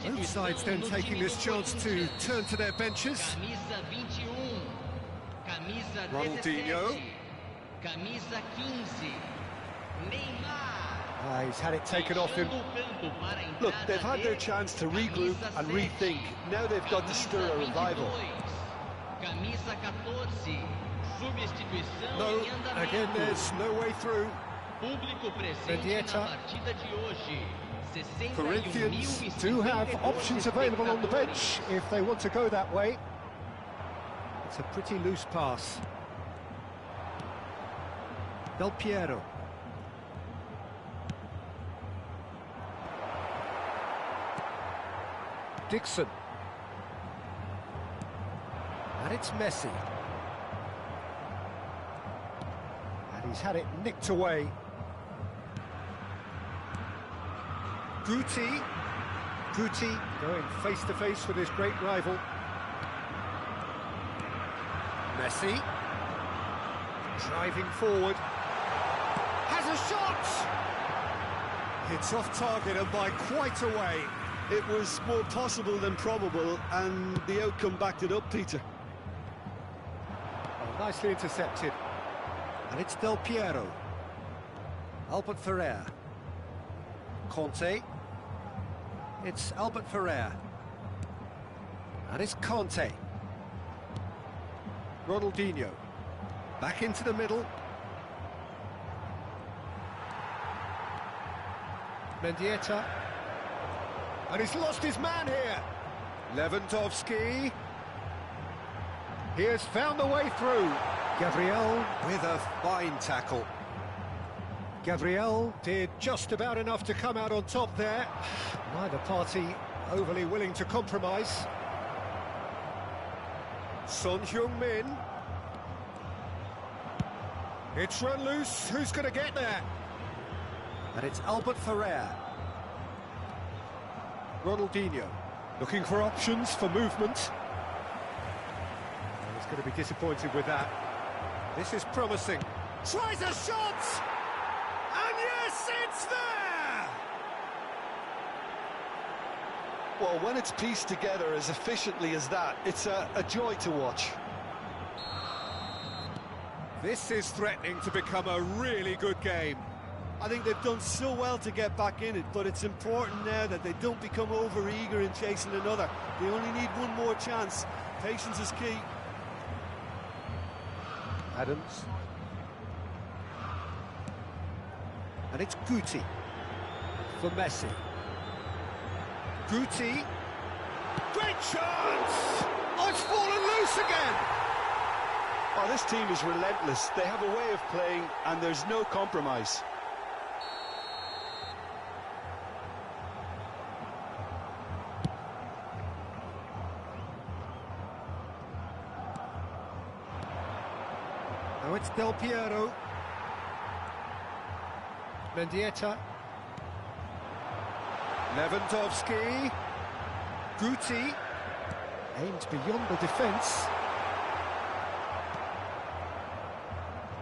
Both sides then taking this chance to turn to their benches. Camisa 21, camisa Ronaldinho. 17, camisa 15, Neymar. He's had it taken off him. Look, they've had their chance to regroup and rethink. Now they've got to stir a revival. Camisa 14, substituição No, em andamento. again there's no way through. Público presente Mendieta. na partida de hoje. Corinthians do have options available on the bench if they want to go that way. It's a pretty loose pass. Del Piero. Dixon. And it's Messi. And he's had it nicked away. Guti. Guti going face-to-face with his great rival. Messi. Driving forward. Has a shot! It's off target and by quite a way. It was more possible than probable, and the outcome backed it up, Peter. Oh, nicely intercepted. And it's Del Piero. Albert Ferrer. Conte. It's Albert Ferrer. And it's Conte. Ronaldinho. Back into the middle. Mendieta. And he's lost his man here. Lewandowski. He has found the way through. Gabriel with a fine tackle. Gabriel did just about enough to come out on top there. Neither party overly willing to compromise. Son Heung-min. It's run loose. Who's going to get there? And it's Albert Ferrer. Ronaldinho looking for options for movement. He's going to be disappointed with that. This is promising. Tries a shot! And yes, it's there! Well, when it's pieced together as efficiently as that, it's a joy to watch. This is threatening to become a really good game. I think they've done so well to get back in it, but it's important now that they don't become over-eager in chasing another. They only need one more chance. Patience is key. Adams. And it's Guti for Messi. Guti. Great chance! Oh, it's fallen loose again! Oh, this team is relentless. They have a way of playing, and there's no compromise. Now it's Del Piero. Mendieta. Lewandowski. Guti. Aimed beyond the defence.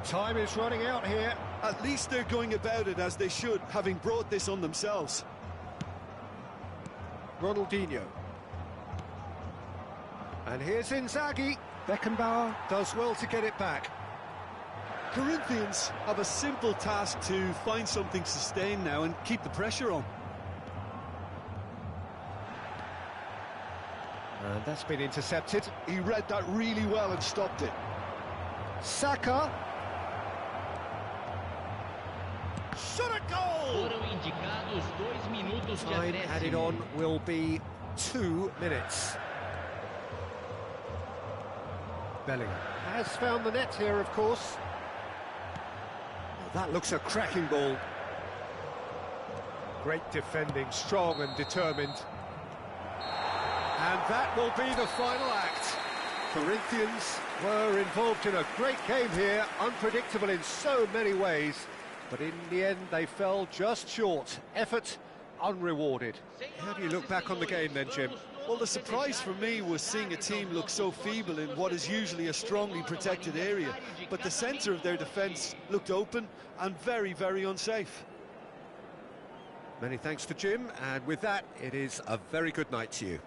Time is running out here. At least they're going about it as they should, having brought this on themselves. Ronaldinho. And here's Inzaghi. Beckenbauer does well to get it back. Corinthians have a simple task to find something sustained now and keep the pressure on. And that's been intercepted. He read that really well and stopped it. Saka. Shot a goal! Foram indicados 2 minutos de Time added on acréscimo. will be 2 minutes. Bellingham has found the net here, of course. Well, that looks a cracking ball. Great defending, strong and determined. And that will be the final act. Corinthians were involved in a great game here, unpredictable in so many ways, but in the end they fell just short. Effort unrewarded. How do you look back on the game then, Jim? Well, the surprise for me was seeing a team look so feeble in what is usually a strongly protected area, but the centre of their defence looked open and very, very unsafe. Many thanks to Jim, and with that, it is a very good night to you.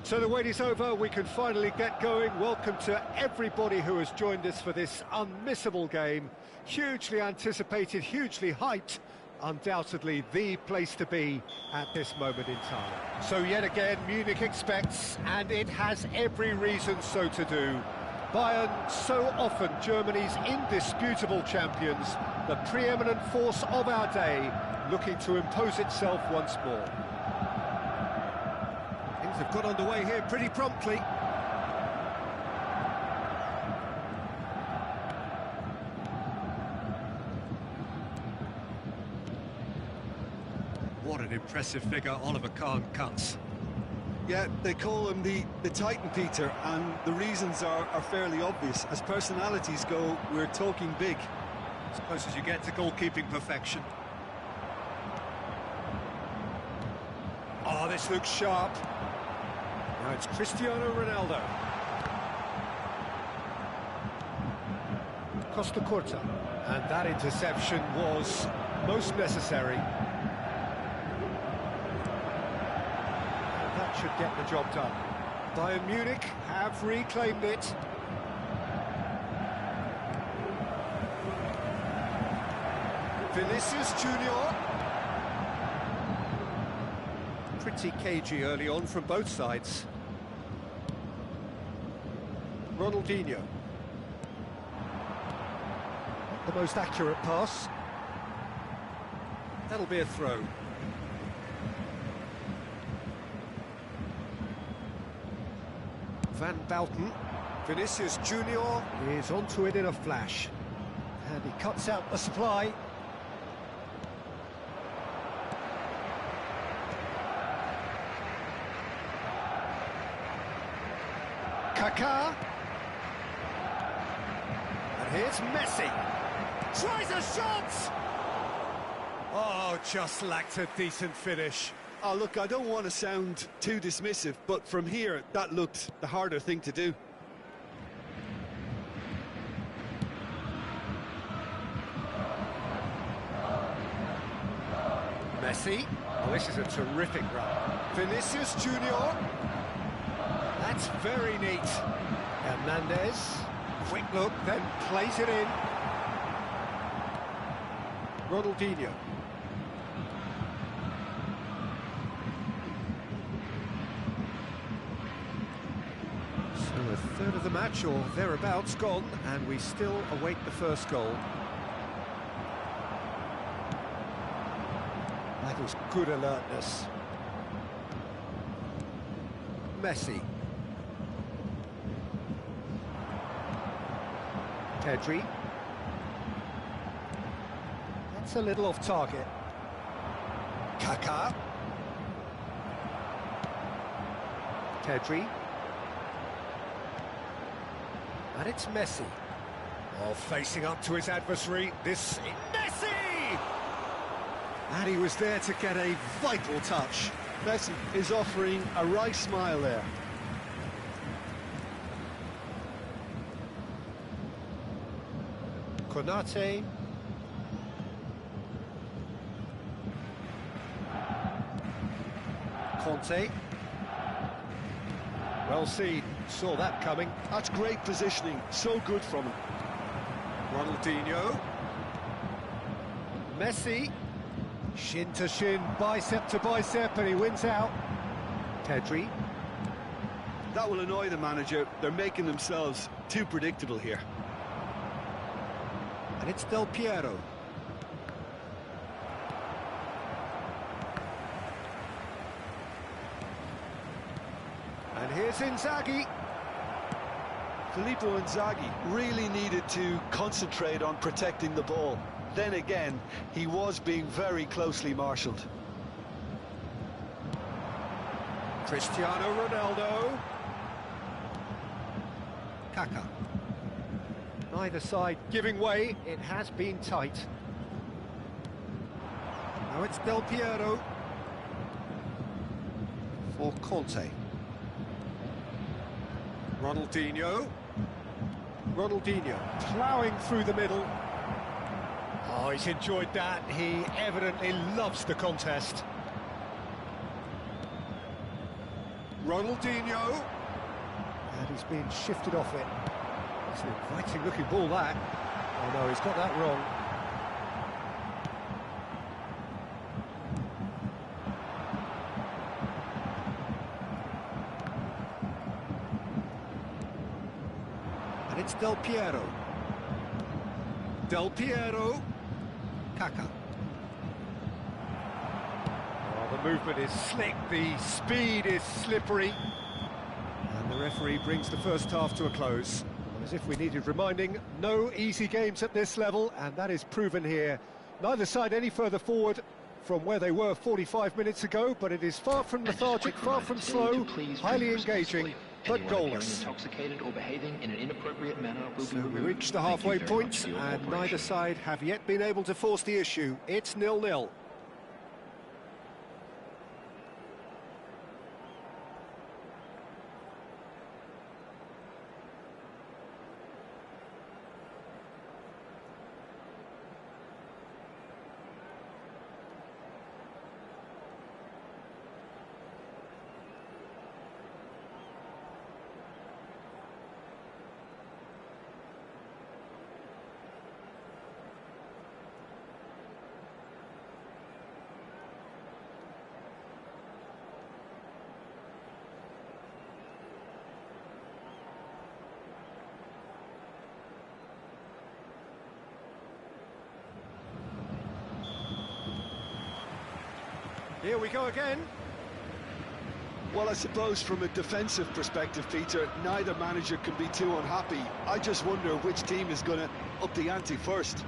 So the wait is over, we can finally get going. Welcome to everybody who has joined us for this unmissable game. Hugely anticipated, hugely hyped. Undoubtedly the place to be at this moment in time. So yet again, Munich expects, and it has every reason so to do. Bayern, so often Germany's indisputable champions, the preeminent force of our day, looking to impose itself once more. Things have got underway here pretty promptly. What an impressive figure Oliver Kahn cuts. Yeah, they call him the Titan, Peter, and the reasons are fairly obvious. As personalities go, we're talking big. As close as you get to goalkeeping perfection. Oh, this looks sharp. Now it's Cristiano Ronaldo. Costa Curta. And that interception was most necessary. That should get the job done. Bayern Munich have reclaimed it. Vinicius Junior. Pretty cagey early on from both sides. Ronaldinho. Not the most accurate pass. That'll be a throw. Van Bouten. Vinicius Junior is onto it in a flash. And he cuts out the supply. Kaká. And here's Messi. Tries a shot! Oh, just lacked a decent finish. Oh, look, I don't want to sound too dismissive, but from here, that looked the harder thing to do. Messi. Oh, this is a terrific run. Vinicius Junior. That's very neat. Hernandez. Quick look, then plays it in. Ronaldinho. So a third of the match, or thereabouts, gone, and we still await the first goal. That was good alertness. Messi. Pedri. That's a little off target. Kaká. Pedri. And it's Messi. Oh, facing up to his adversary. This... Messi! And he was there to get a vital touch. Messi is offering a wry smile there. Konate. Conte. Well seen, saw that coming. That's great positioning, so good from him. Ronaldinho. Messi. Shin to shin, bicep to bicep, and he wins out. Pedri. That will annoy the manager. They're making themselves too predictable here. And it's Del Piero. And here's Inzaghi. Filippo Inzaghi really needed to concentrate on protecting the ball. Then again, he was being very closely marshalled. Cristiano Ronaldo. Kaká. Neither side giving way. It has been tight. Now it's Del Piero. For Conte. Ronaldinho. Ronaldinho ploughing through the middle. Oh, he's enjoyed that. He evidently loves the contest. Ronaldinho. And he's being shifted off it. It's an inviting looking ball, that. Oh no, he's got that wrong. And it's Del Piero. Del Piero. Kaká. Oh, the movement is slick, the speed is slippery. And the referee brings the first half to a close. As if we needed reminding, no easy games at this level, and that is proven here. Neither side any further forward from where they were 45 minutes ago, but it is far from lethargic, far from slow, highly engaging, but goalless. Intoxicated or behaving in an inappropriate manner will So we reached the halfway point, and neither side have yet been able to force the issue. It's 0-0. Here we go again. Well, I suppose from a defensive perspective, Peter, neither manager can be too unhappy. I just wonder which team is going to up the ante first.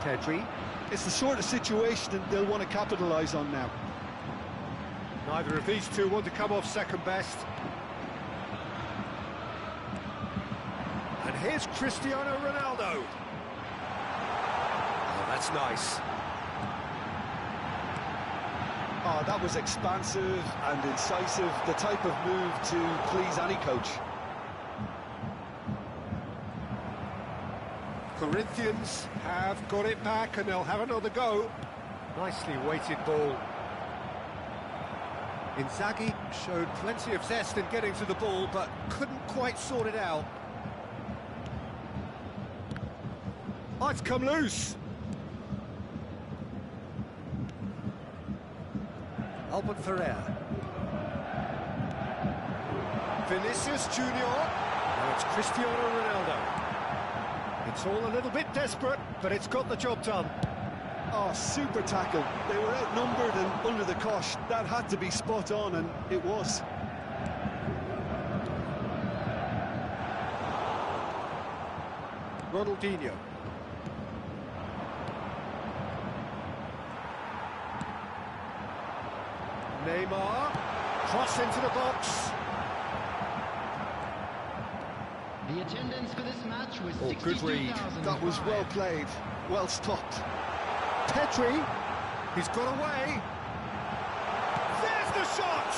Pedri. It's the sort of situation they'll want to capitalise on now. Neither of these two want to come off second best. And here's Cristiano Ronaldo. That's nice. Oh, that was expansive and incisive, the type of move to please any coach. Corinthians have got it back and they'll have another go. Nicely weighted ball. Inzaghi showed plenty of zest in getting to the ball, but couldn't quite sort it out. Oh, it's come loose. Albert Ferrer. Vinicius Junior. Now it's Cristiano Ronaldo. It's all a little bit desperate, but it's got the job done. Oh, super tackle. They were outnumbered and under the cosh. That had to be spot on, and it was. Ronaldinho. Neymar, cross into the box. The attendance for this match was Oh, good read. That was well played, well stopped. Pedri, he's got away. There's the shot!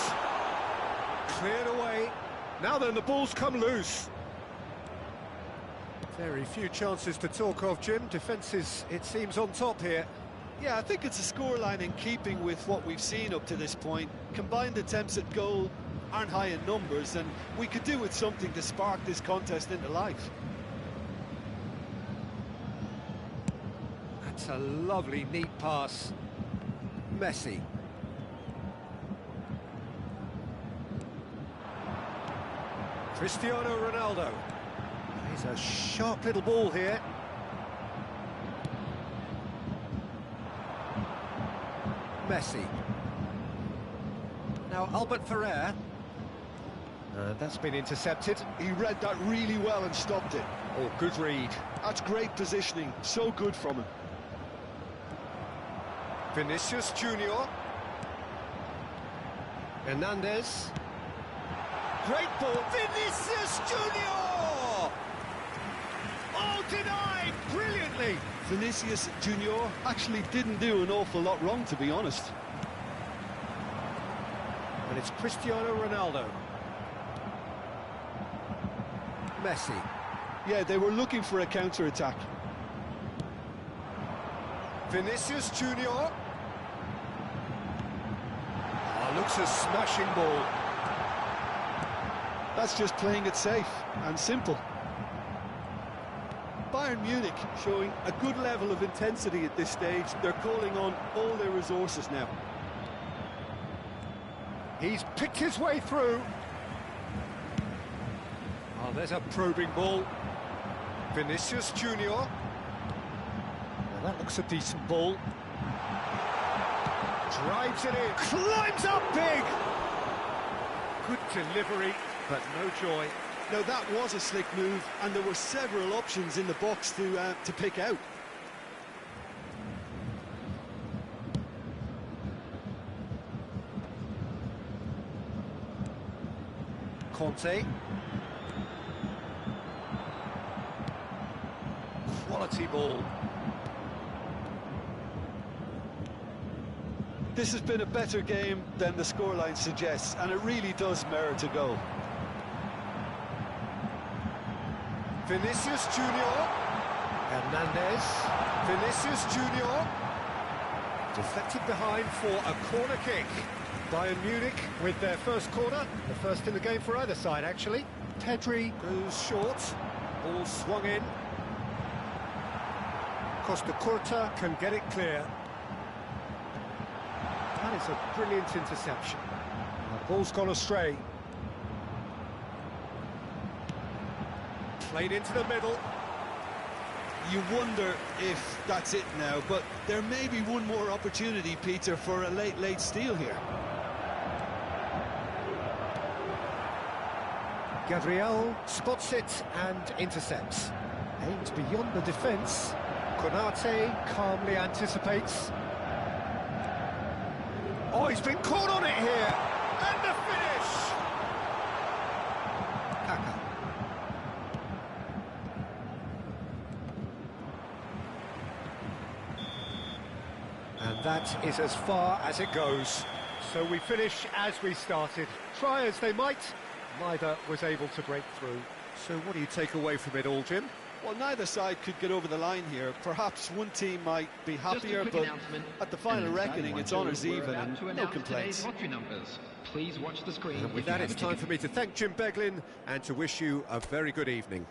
Cleared away. Now then, the ball's come loose. Very few chances to talk of, Jim. Defence is, it seems, on top here. Yeah, I think it's a scoreline in keeping with what we've seen up to this point. Combined attempts at goal aren't high in numbers, and we could do with something to spark this contest into life. That's a lovely, neat pass. Messi. Cristiano Ronaldo. He's a sharp little ball here. Messi. Now Albert Ferrer. That's been intercepted. He read that really well and stopped it. Oh, good read. That's great positioning, so good from him. Vinicius Junior. Hernandez. Great ball. Vinicius Junior! Oh, denied brilliantly. Vinicius Junior actually didn't do an awful lot wrong, to be honest. And it's Cristiano Ronaldo. Messi. Yeah, they were looking for a counter-attack. Vinicius Junior. It's a smashing ball. That's just playing it safe and simple. Bayern Munich showing a good level of intensity at this stage. They're calling on all their resources now. He's picked his way through. Oh, there's a probing ball. Vinicius Junior. Now that looks a decent ball. Drives it in, climbs up big. Good delivery, but no joy. Now that was a slick move, and there were several options in the box to pick out. Conte. Quality ball. This has been a better game than the scoreline suggests, and it really does merit a goal. Vinicius Junior. Hernandez. Vinicius Junior. Deflected behind for a corner kick. Bayern Munich with their first corner, the first in the game for either side, actually. Pedri goes short, ball swung in. Costa Curta can get it clear. That is a brilliant interception. The ball's gone astray. Played into the middle. You wonder if that's it now, but there may be one more opportunity, Peter, for a late steal here. Gabriel spots it and intercepts. Aims beyond the defence. Konate calmly anticipates. Oh, he's been caught on it here! And the finish! Kaka. And that is as far as it goes. So we finish as we started. Try as they might, neither was able to break through. So what do you take away from it all, Jim? Well, neither side could get over the line here. Perhaps one team might be happier, but at the final reckoning, it's honours even and no complaints. Please watch the screen. And with that, it's time for me to thank Jim Beglin and to wish you a very good evening.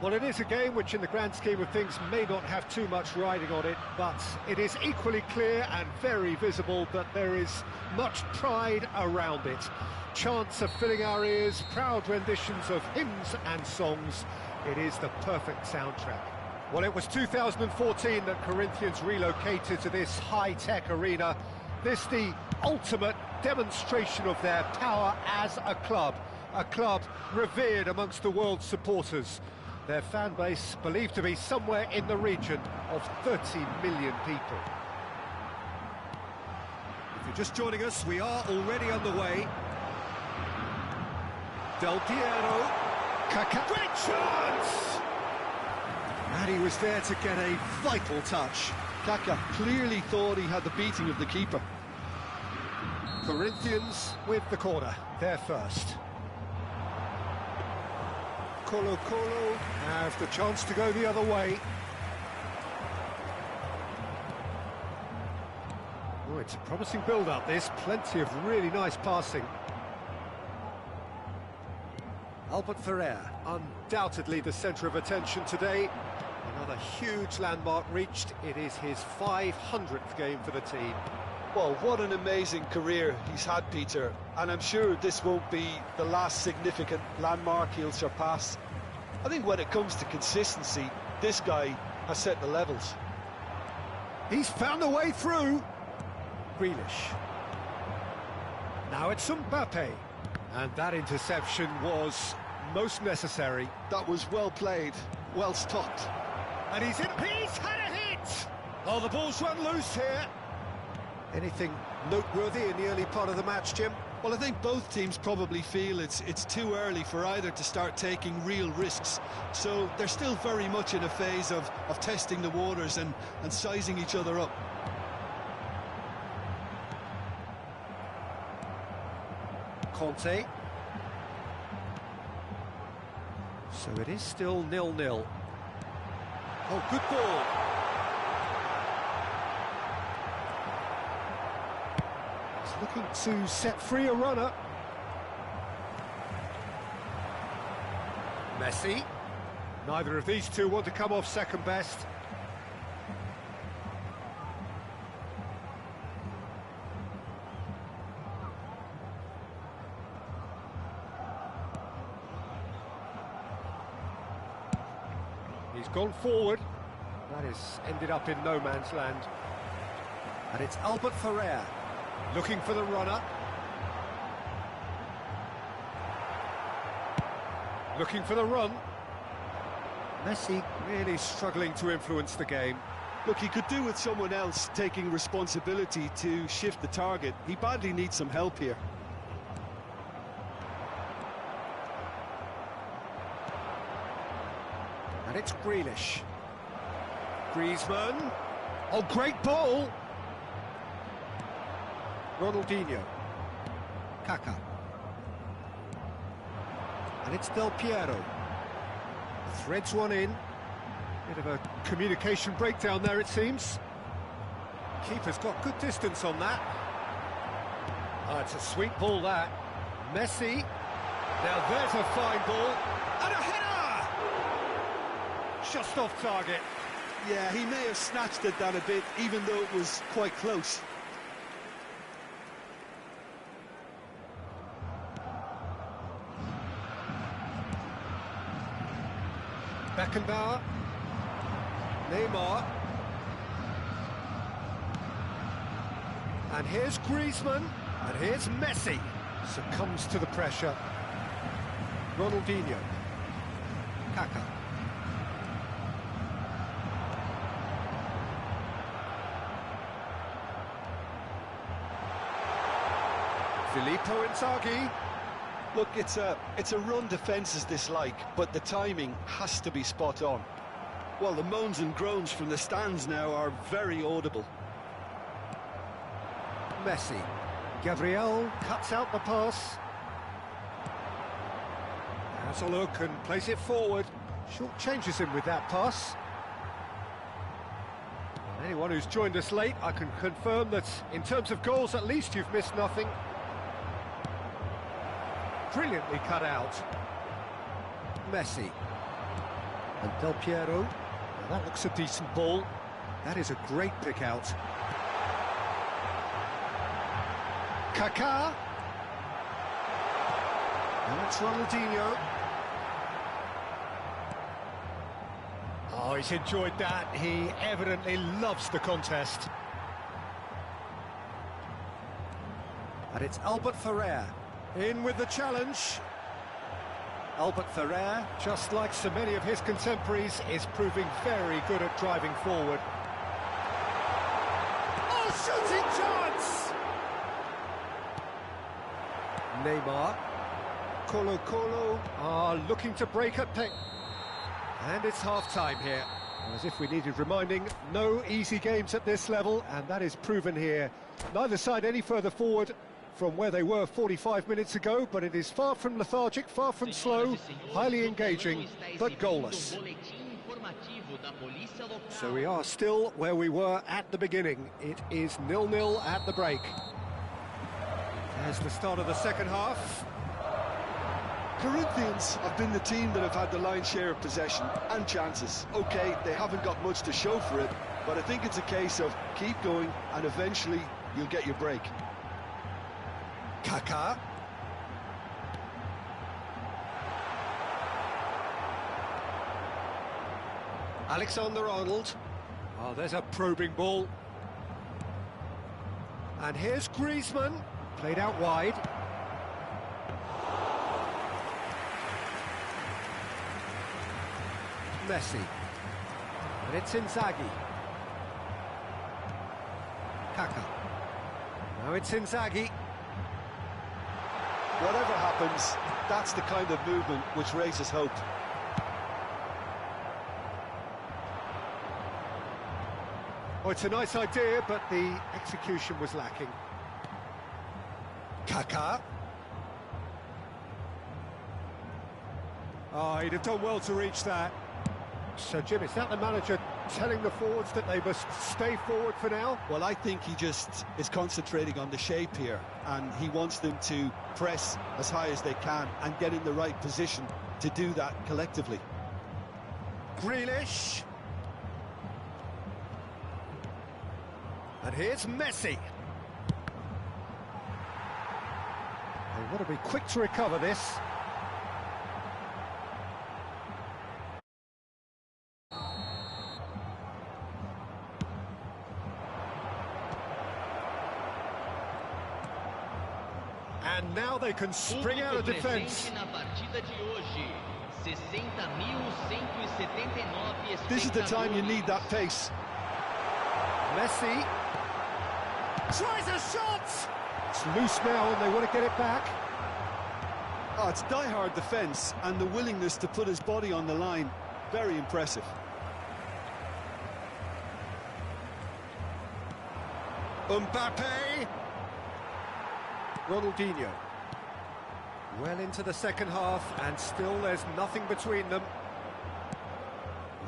Well, it is a game which in the grand scheme of things may not have too much riding on it, but it is equally clear and very visible that there is much pride around it. Chants are filling our ears, proud renditions of hymns and songs. It is the perfect soundtrack. Well, it was 2014 that Corinthians relocated to this high-tech arena. This the ultimate demonstration of their power as a club revered amongst the world's supporters. Their fan base believed to be somewhere in the region of 30 million people. If you're just joining us, we are already underway. Del Piero. Kaká. Great chance! And he was there to get a vital touch. Kaká clearly thought he had the beating of the keeper. Corinthians with the corner, they're first. Colo-Colo have the chance to go the other way. Oh, it's a promising build-up, this. Plenty of really nice passing. Albert Ferrer, undoubtedly the centre of attention today. Another huge landmark reached. It is his 500th game for the team. Well, what an amazing career he's had, Peter. And I'm sure this won't be the last significant landmark he'll surpass. I think when it comes to consistency, this guy has set the levels. He's found a way through. Grealish. Now it's Mbappe. And that interception was most necessary. That was well played, well stopped. And he's had a hit! Oh, the ball's run loose here. Anything noteworthy in the early part of the match, Jim? Well, I think both teams probably feel it's too early for either to start taking real risks. So they're still very much in a phase of testing the waters and sizing each other up. Conte. So it is still 0-0. Oh, good ball. He's looking to set free a runner. Messi. Neither of these two want to come off second best. He's gone forward. That has ended up in no man's land. And it's Albert Ferrer looking for the runner. Looking for the run. Messi really struggling to influence the game. Look, he could do with someone else taking responsibility to shift the target. He badly needs some help here. And it's Grealish. Griezmann. Oh, great ball! Ronaldinho. Kaká. And it's Del Piero. Threads one in. Bit of a communication breakdown there, it seems. Keeper's got good distance on that. Oh, it's a sweet ball, that. Messi. Now there's a fine ball. And a header! Just off target. Yeah, he may have snatched it down a bit, even though it was quite close. Beckenbauer. Neymar. And here's Griezmann. And here's Messi. Succumbs to the pressure. Ronaldinho. Kaká. Filippo Inzaghi. Look, it's a run defence's dislike, but the timing has to be spot on. Well, the moans and groans from the stands now are very audible. Messi. Gabriel cuts out the pass. Has a look and plays it forward. Short changes him with that pass. Anyone who's joined us late, I can confirm that in terms of goals, at least you've missed nothing. Brilliantly cut out. Messi. And Del Piero. Now that looks a decent ball. That is a great pick out. Kaká. Now it's Ronaldinho. Oh, he's enjoyed that. He evidently loves the contest. And it's Albert Ferrer. In with the challenge. Albert Ferrer, just like so many of his contemporaries, is proving very good at driving forward. Oh, shooting chance! Neymar. Colo are looking to break at pace. And it's half-time here. As if we needed reminding, no easy games at this level, and that is proven here. Neither side any further forward from where they were 45 minutes ago, but it is far from lethargic, far from slow, highly engaging, but goalless. So we are still where we were at the beginning. It is 0-0 at the break. There's the start of the second half. Corinthians have been the team that have had the lion's share of possession and chances. OK, they haven't got much to show for it, but I think it's a case of keep going and eventually you'll get your break. Kaká. Alexander-Arnold. Oh, there's a probing ball. And here's Griezmann, played out wide. Messi. And it's Inzaghi. Kaká. Now it's Inzaghi. Whatever happens, that's the kind of movement which raises hope. Oh, it's a nice idea, but the execution was lacking. Kaká. Oh, he'd have done well to reach that. So, Jim, is that the manager telling the forwards that they must stay forward for now? Well, I think he just is concentrating on the shape here, and he wants them to press as high as they can and get in the right position to do that collectively. Grealish. And here's Messi. They want to be quick to recover this. And now they can spring out of defence. This is the time you need that pace. Messi tries a shot! It's loose now and they want to get it back. Oh, it's die-hard defence and the willingness to put his body on the line. Very impressive. Mbappe. Ronaldinho. Well into the second half and still there's nothing between them.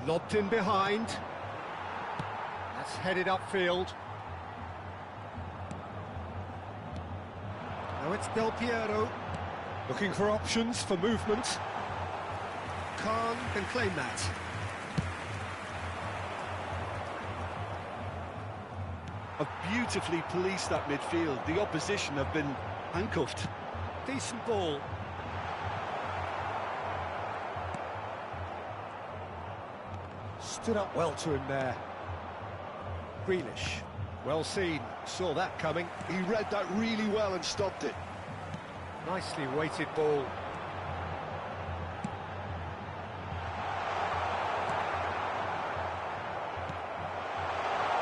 Lobbed in behind. That's headed upfield. Now it's Del Piero. Looking for options for movement. Khan can claim that. Have beautifully policed that midfield. The opposition have been handcuffed. Decent ball. Stood up well to him there. Grealish. Well seen. Saw that coming. He read that really well and stopped it. Nicely weighted ball.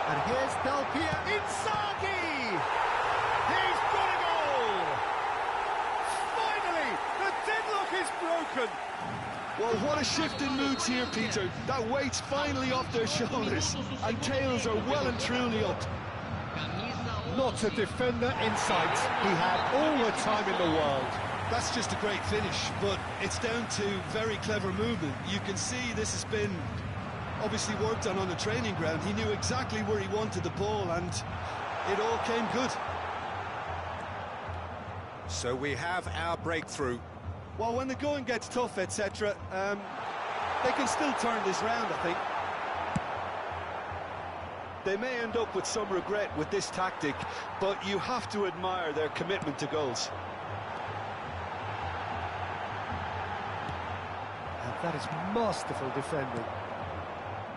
And here's Del Piero. Inzaghi! He's got a goal! Finally, the deadlock is broken. Well, what a shift in moods here, Peter. That weight's finally off their shoulders, and tails are well and truly up. Not a defender in sight. He had all the time in the world. That's just a great finish, but it's down to very clever movement. You can see this has been obviously worked on the training ground. He knew exactly where he wanted the ball, and it all came good. So we have our breakthrough. Well, when the going gets tough, etc., they can still turn this round, I think. They may end up with some regret with this tactic, but you have to admire their commitment to goals. And that is masterful defending.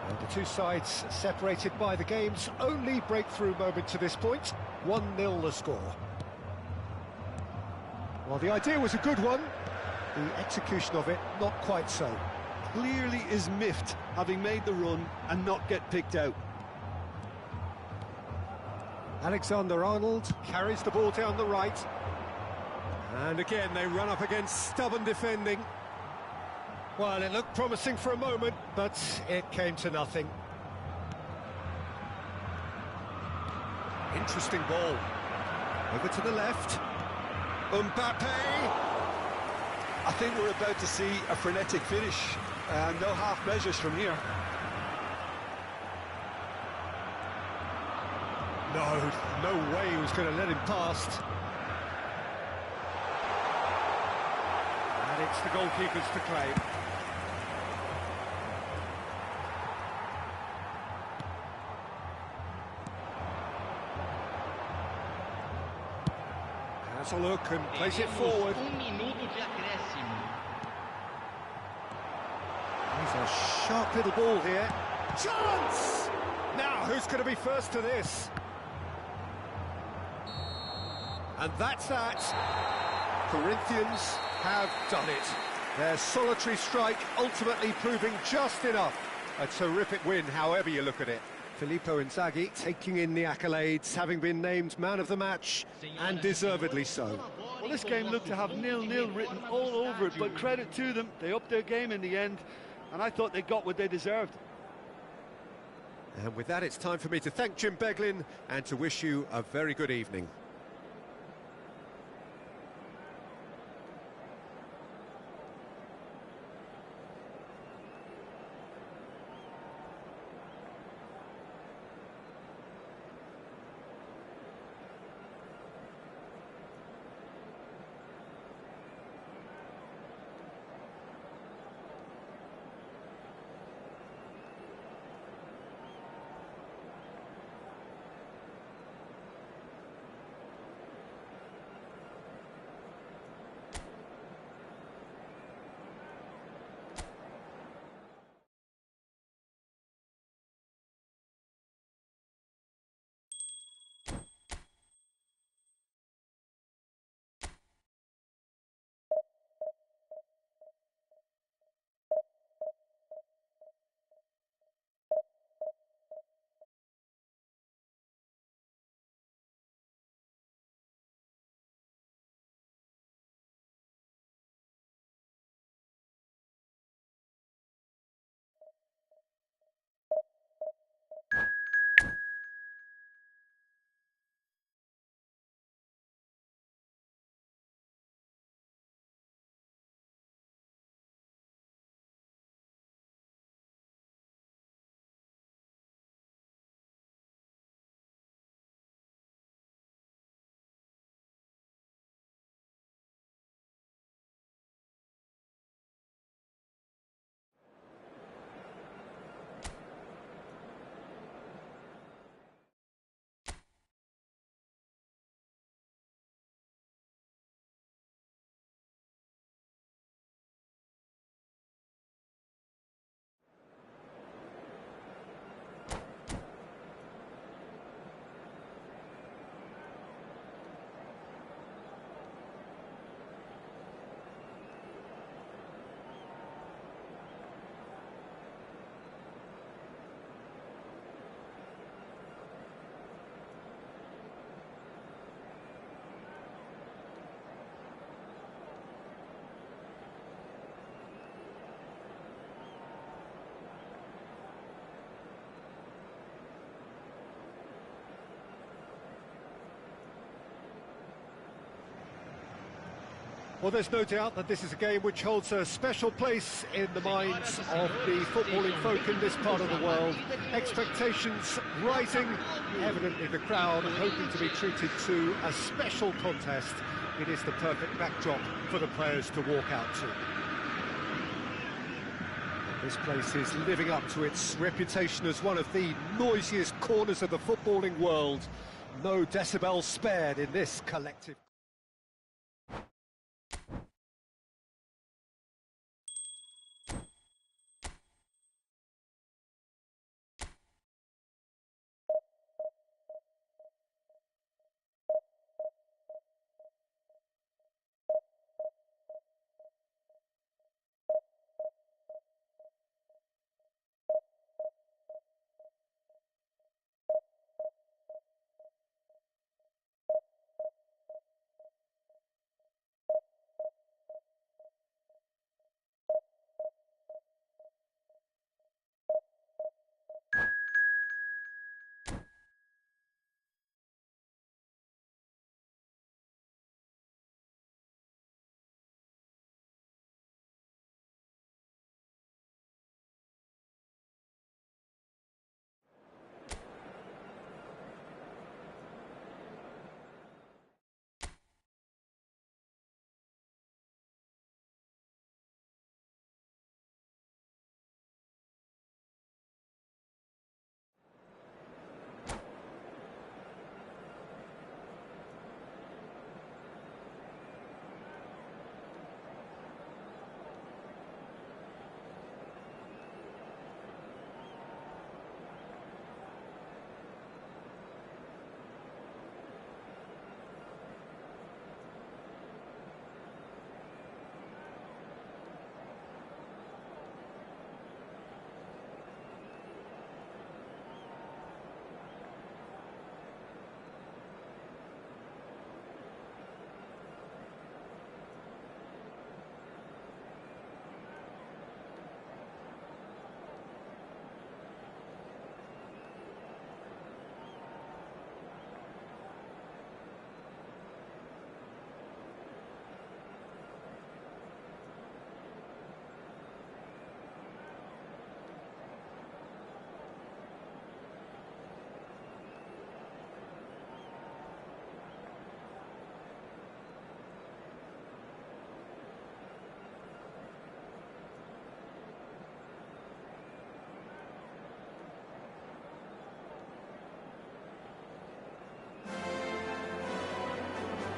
And the two sides separated by the game's only breakthrough moment to this point. 1-0 the score. Well, the idea was a good one. The execution of it, not quite so. Clearly is miffed, having made the run and not get picked out. Alexander-Arnold carries the ball down the right. And again, they run up against stubborn defending. Well, it looked promising for a moment, but it came to nothing. Interesting ball. Over to the left. Mbappe! I think we're about to see a frenetic finish. No half measures from here. No way he was going to let him past. And it's the goalkeepers to claim. Has a look and plays it forward. Minuto de acréscimo. He's a sharp little ball here. Chance! Now, who's going to be first to this? And that's that. Corinthians have done it. Their solitary strike ultimately proving just enough. A terrific win, however you look at it. Filippo Inzaghi taking in the accolades, having been named man of the match, and deservedly so. Well, this game looked to have 0-0 written all over it, but credit to them, they upped their game in the end, and I thought they got what they deserved. And with that, it's time for me to thank Jim Beglin and to wish you a very good evening. Well, there's no doubt that this is a game which holds a special place in the minds of the footballing folk in this part of the world. Expectations rising, evidently the crowd hoping to be treated to a special contest. It is the perfect backdrop for the players to walk out to. This place is living up to its reputation as one of the noisiest corners of the footballing world. No decibels spared in this collective.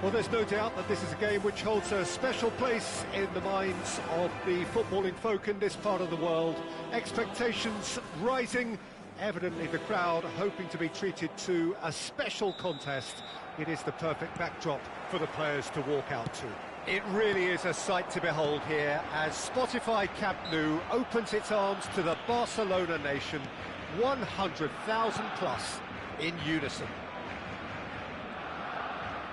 Well, there's no doubt that this is a game which holds a special place in the minds of the footballing folk in this part of the world. Expectations rising, evidently the crowd hoping to be treated to a special contest. It is the perfect backdrop for the players to walk out to. It really is a sight to behold here as Spotify Camp Nou opens its arms to the Barcelona nation, 100,000 plus in unison.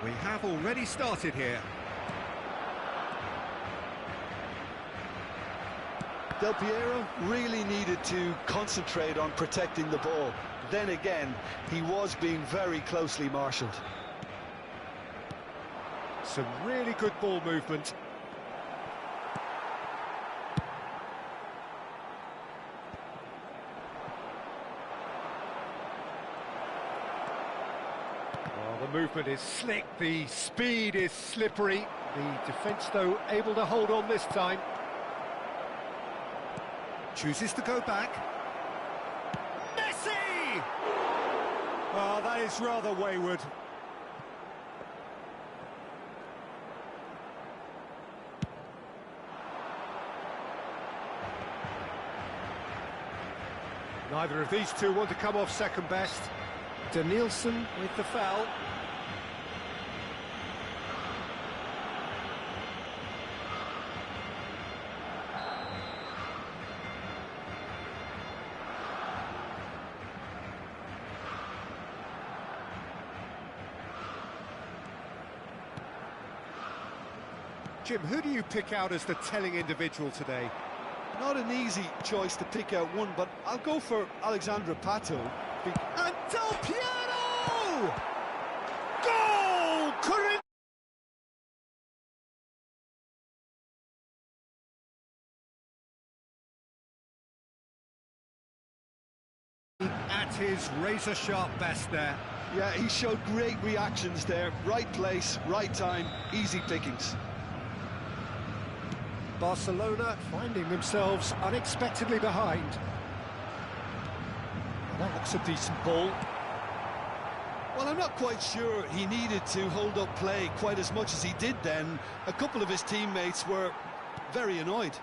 We have already started here. Del Piero really needed to concentrate on protecting the ball. Then again, he was being very closely marshalled. Some really good ball movement. Well, the movement is slick, the speed is slippery. The defence, though, able to hold on this time. Chooses to go back. Messi! Oh, that is rather wayward. Neither of these two want to come off second best. Danielson with the foul. Jim, who do you pick out as the telling individual today? Not an easy choice to pick out one, but I'll go for Alexandre Pato. And Del Piero! Goal! At his razor-sharp best there. Yeah, he showed great reactions there. Right place, right time, easy pickings. Barcelona finding themselves unexpectedly behind. Well, that looks a decent ball. Well, I'm not quite sure he needed to hold up play quite as much as he did then. A couple of his teammates were very annoyed.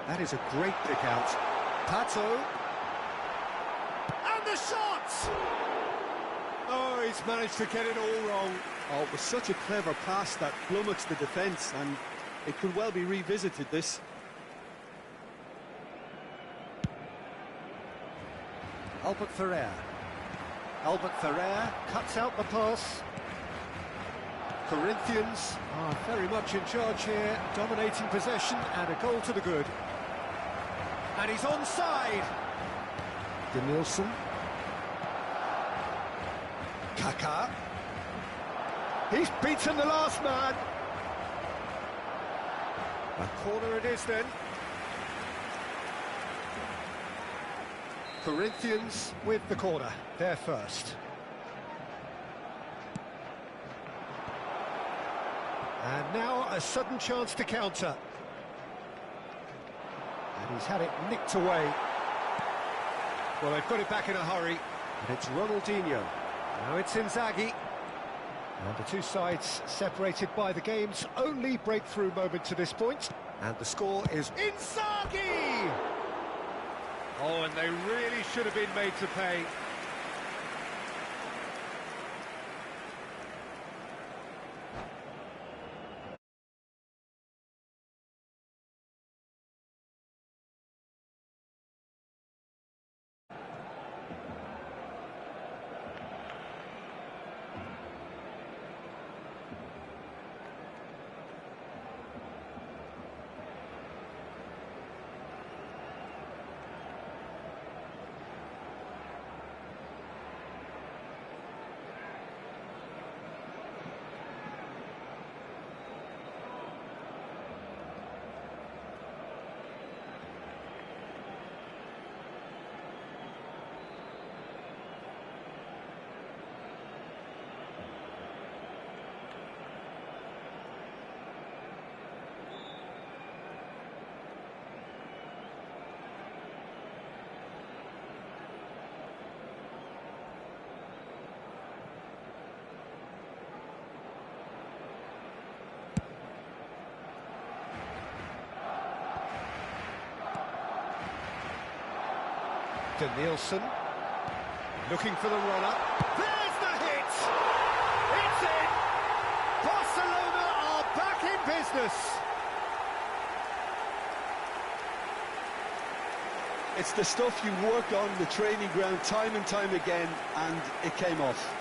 That is a great pick out. Pato. And the shot! Oh, he's managed to get it all wrong. Oh, it was such a clever pass that flummoxed the defence, and it could well be revisited, this. Albert Ferrer. Albert Ferrer cuts out the pass. Corinthians are very much in charge here, dominating possession, and a goal to the good. And he's onside. Danielson. Kaká. He's beaten the last man. A corner it is then. Corinthians with the corner, they're first. And now a sudden chance to counter. And he's had it nicked away. Well, they've got it back in a hurry. And it's Ronaldinho. Now it's Inzaghi. And the two sides separated by the game's only breakthrough moment to this point. And the score is Inzaghi! Oh, and they really should have been made to pay. Danielson, looking for the run-up. There's the hit! It's in! Barcelona are back in business! It's the stuff you work on the training ground time and time again, and it came off.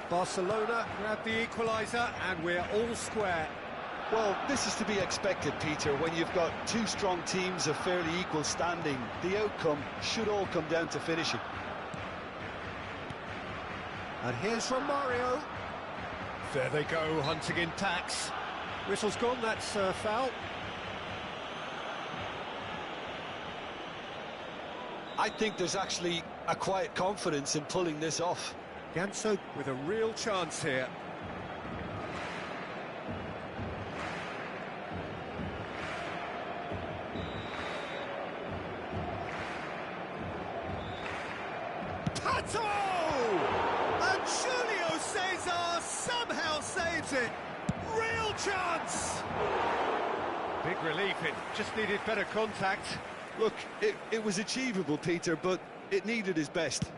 Barcelona grab the equaliser, and we're all square. Well, this is to be expected, Peter. When you've got two strong teams of fairly equal standing, the outcome should all come down to finishing. And here's Romario. There they go, hunting in tacks. Whistle's gone, that's foul. I think there's actually a quiet confidence in pulling this off. Ganso with a real chance here. Pato! And Julio Cesar somehow saves it. Real chance! Big relief, it just needed better contact. Look, it was achievable, Peter, but it needed his best.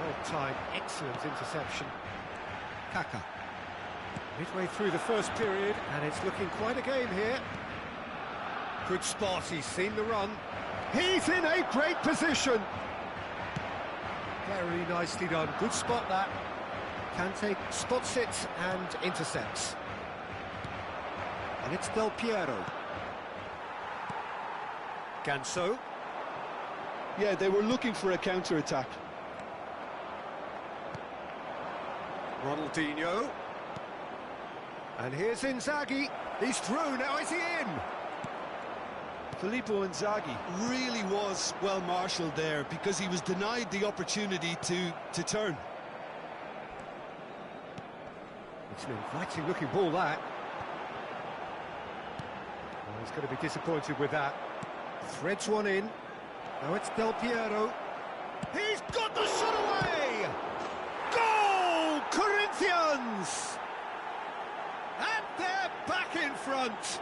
Well-timed, excellent interception. Kaka. Midway through the first period, and it's looking quite a game here. Good spot, he's seen the run. He's in a great position! Very nicely done, good spot that. Kante spots it and intercepts. And it's Del Piero. Ganso. Yeah, they were looking for a counter-attack. Ronaldinho. And here's Inzaghi. He's through, now is he in? Filippo Inzaghi really was well marshalled there because he was denied the opportunity to turn. It's an inviting looking ball, that. Oh, he's going to be disappointed with that. Threads one in. Now it's Del Piero. He's got the shot away! Goal! Corinthians! And they're back in front.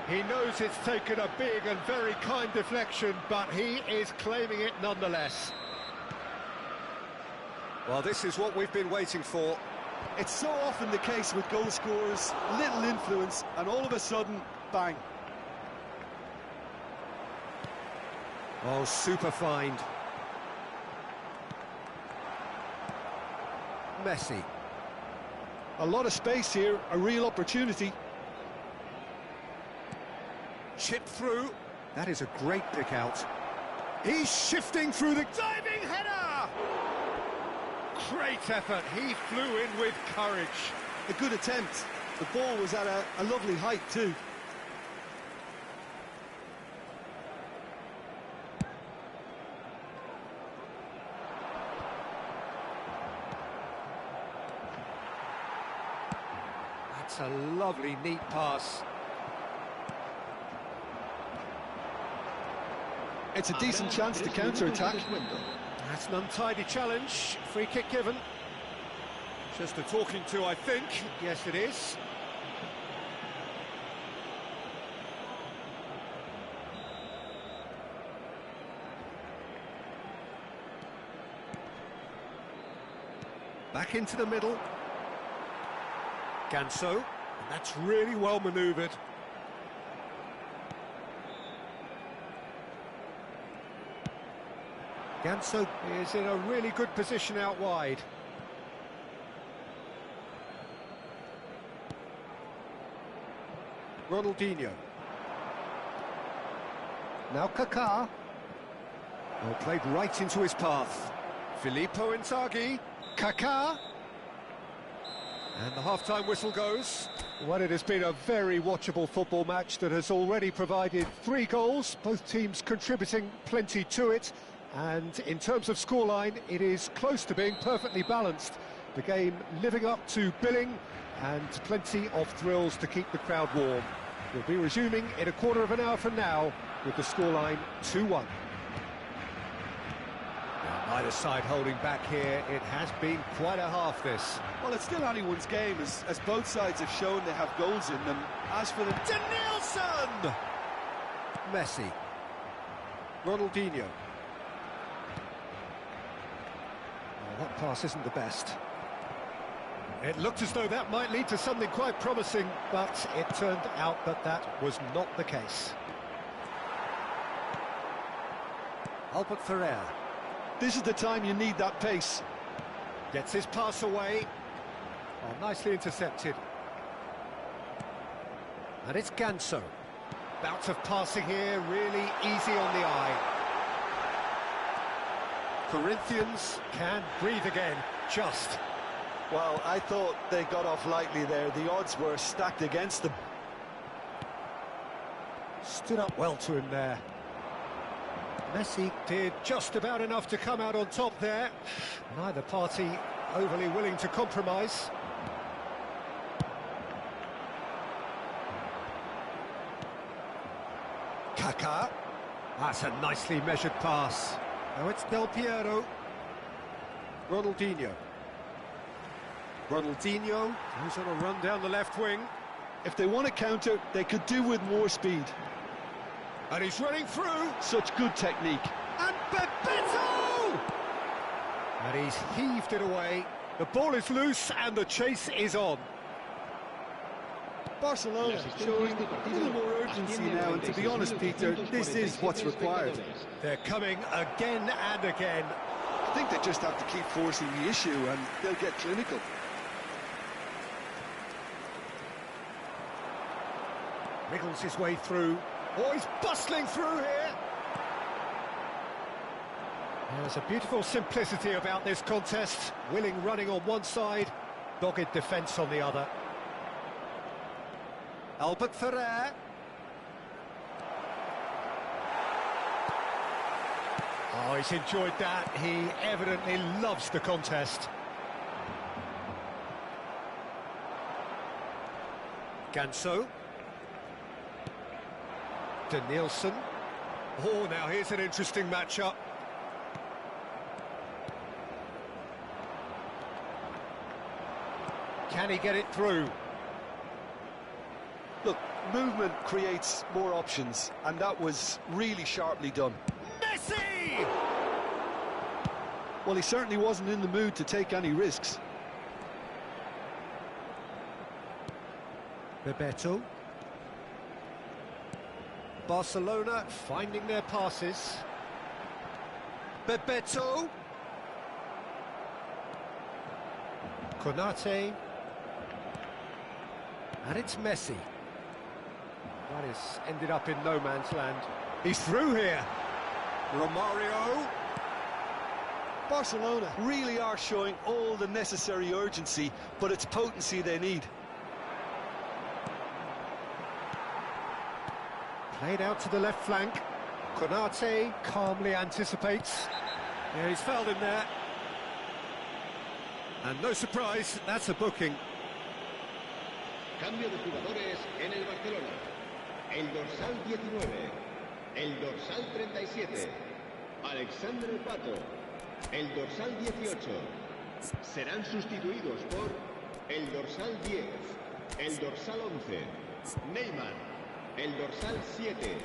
He knows it's taken a big and very kind deflection, but he is claiming it nonetheless. Well, this is what we've been waiting for. It's so often the case with goal scorers, little influence, and all of a sudden, bang. Oh, super find. Messi. A lot of space here, a real opportunity. Chip through. That is a great pick out. He's shifting through the diving header! Great effort, he flew in with courage. A good attempt. The ball was at a lovely height too. That's a lovely, neat pass. It's a decent chance to counter-attack. That's an untidy challenge. Free kick given. Just a talking to, I think. Yes, it is. Back into the middle. Ganso. And that's really well manoeuvred. Ganso is in a really good position out wide. Ronaldinho. Now Kaká. Well, played right into his path. Filippo Inzaghi. Kaká. And the half-time whistle goes. Well, it has been a very watchable football match that has already provided 3 goals, both teams contributing plenty to it. And in terms of scoreline, it is close to being perfectly balanced. The game living up to billing and plenty of thrills to keep the crowd warm. We'll be resuming in a quarter of an hour from now with the scoreline 2-1. Either side holding back here. It has been quite a half, this. Well, it's still anyone's game, as both sides have shown they have goals in them. As for the... Danielson! Messi. Ronaldinho. Oh, that pass isn't the best. It looked as though that might lead to something quite promising, but it turned out that that was not the case. Albert Ferrer. This is the time you need that pace. Gets his pass away. Oh, nicely intercepted. And it's Ganso. Bout of passing here, really easy on the eye. Corinthians can breathe again, just. Well, I thought they got off lightly there. The odds were stacked against them. Stood up well to him there. Messi did just about enough to come out on top there. Neither party overly willing to compromise. Kaká. That's a nicely measured pass. Now it's Del Piero. Ronaldinho. Ronaldinho, who's on a run down the left wing. If they want to counter, they could do with more speed. And he's running through. Such good technique. And Bebeto! And he's heaved it away. The ball is loose and the chase is on. Barcelona showing a little more urgency now, and to be honest, Peter, this is what's required. They're coming again and again. I think they just have to keep forcing the issue and they'll get clinical. Wriggles his way through. Oh, he's bustling through here. There's a beautiful simplicity about this contest. Willing running on one side, dogged defence on the other. Albert Ferrer. Oh, he's enjoyed that. He evidently loves the contest. Ganso. Danielson. Oh, now here's an interesting matchup. Can he get it through? Look, movement creates more options, and that was really sharply done. Messi! Well, he certainly wasn't in the mood to take any risks. Bebeto. Barcelona finding their passes. Bebeto. Konate. And it's Messi. That has ended up in no man's land. He's through here. Romario. Barcelona really are showing all the necessary urgency, but it's potency they need. Played out to the left flank. Konate calmly anticipates. Yeah, he's fouled him there. And no surprise, that's a booking. Cambio de jugadores en el Barcelona. El dorsal 19, el dorsal 37, Alexander Pato, el dorsal 18. Serán sustituidos por el dorsal 10, el dorsal 11, Neymar, el dorsal 7.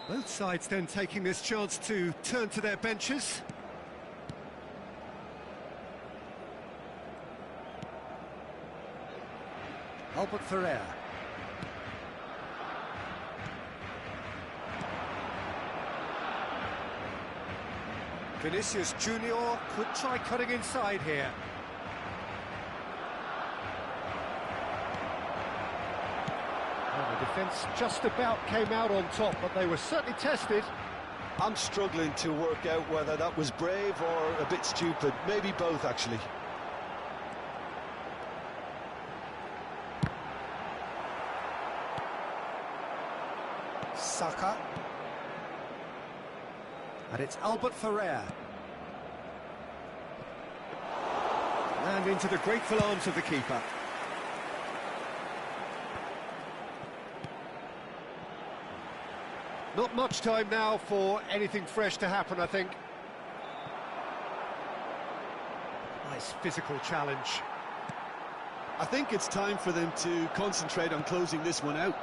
Both sides then taking this chance to turn to their benches. Albert Ferrer. Vinicius Junior could try cutting inside here. Defence just about came out on top, but they were certainly tested. I'm struggling to work out whether that was brave or a bit stupid. Maybe both, actually. Saka. And it's Albert Ferrer. And into the grateful arms of the keeper. Not much time now for anything fresh to happen, I think. Nice physical challenge. I think it's time for them to concentrate on closing this one out.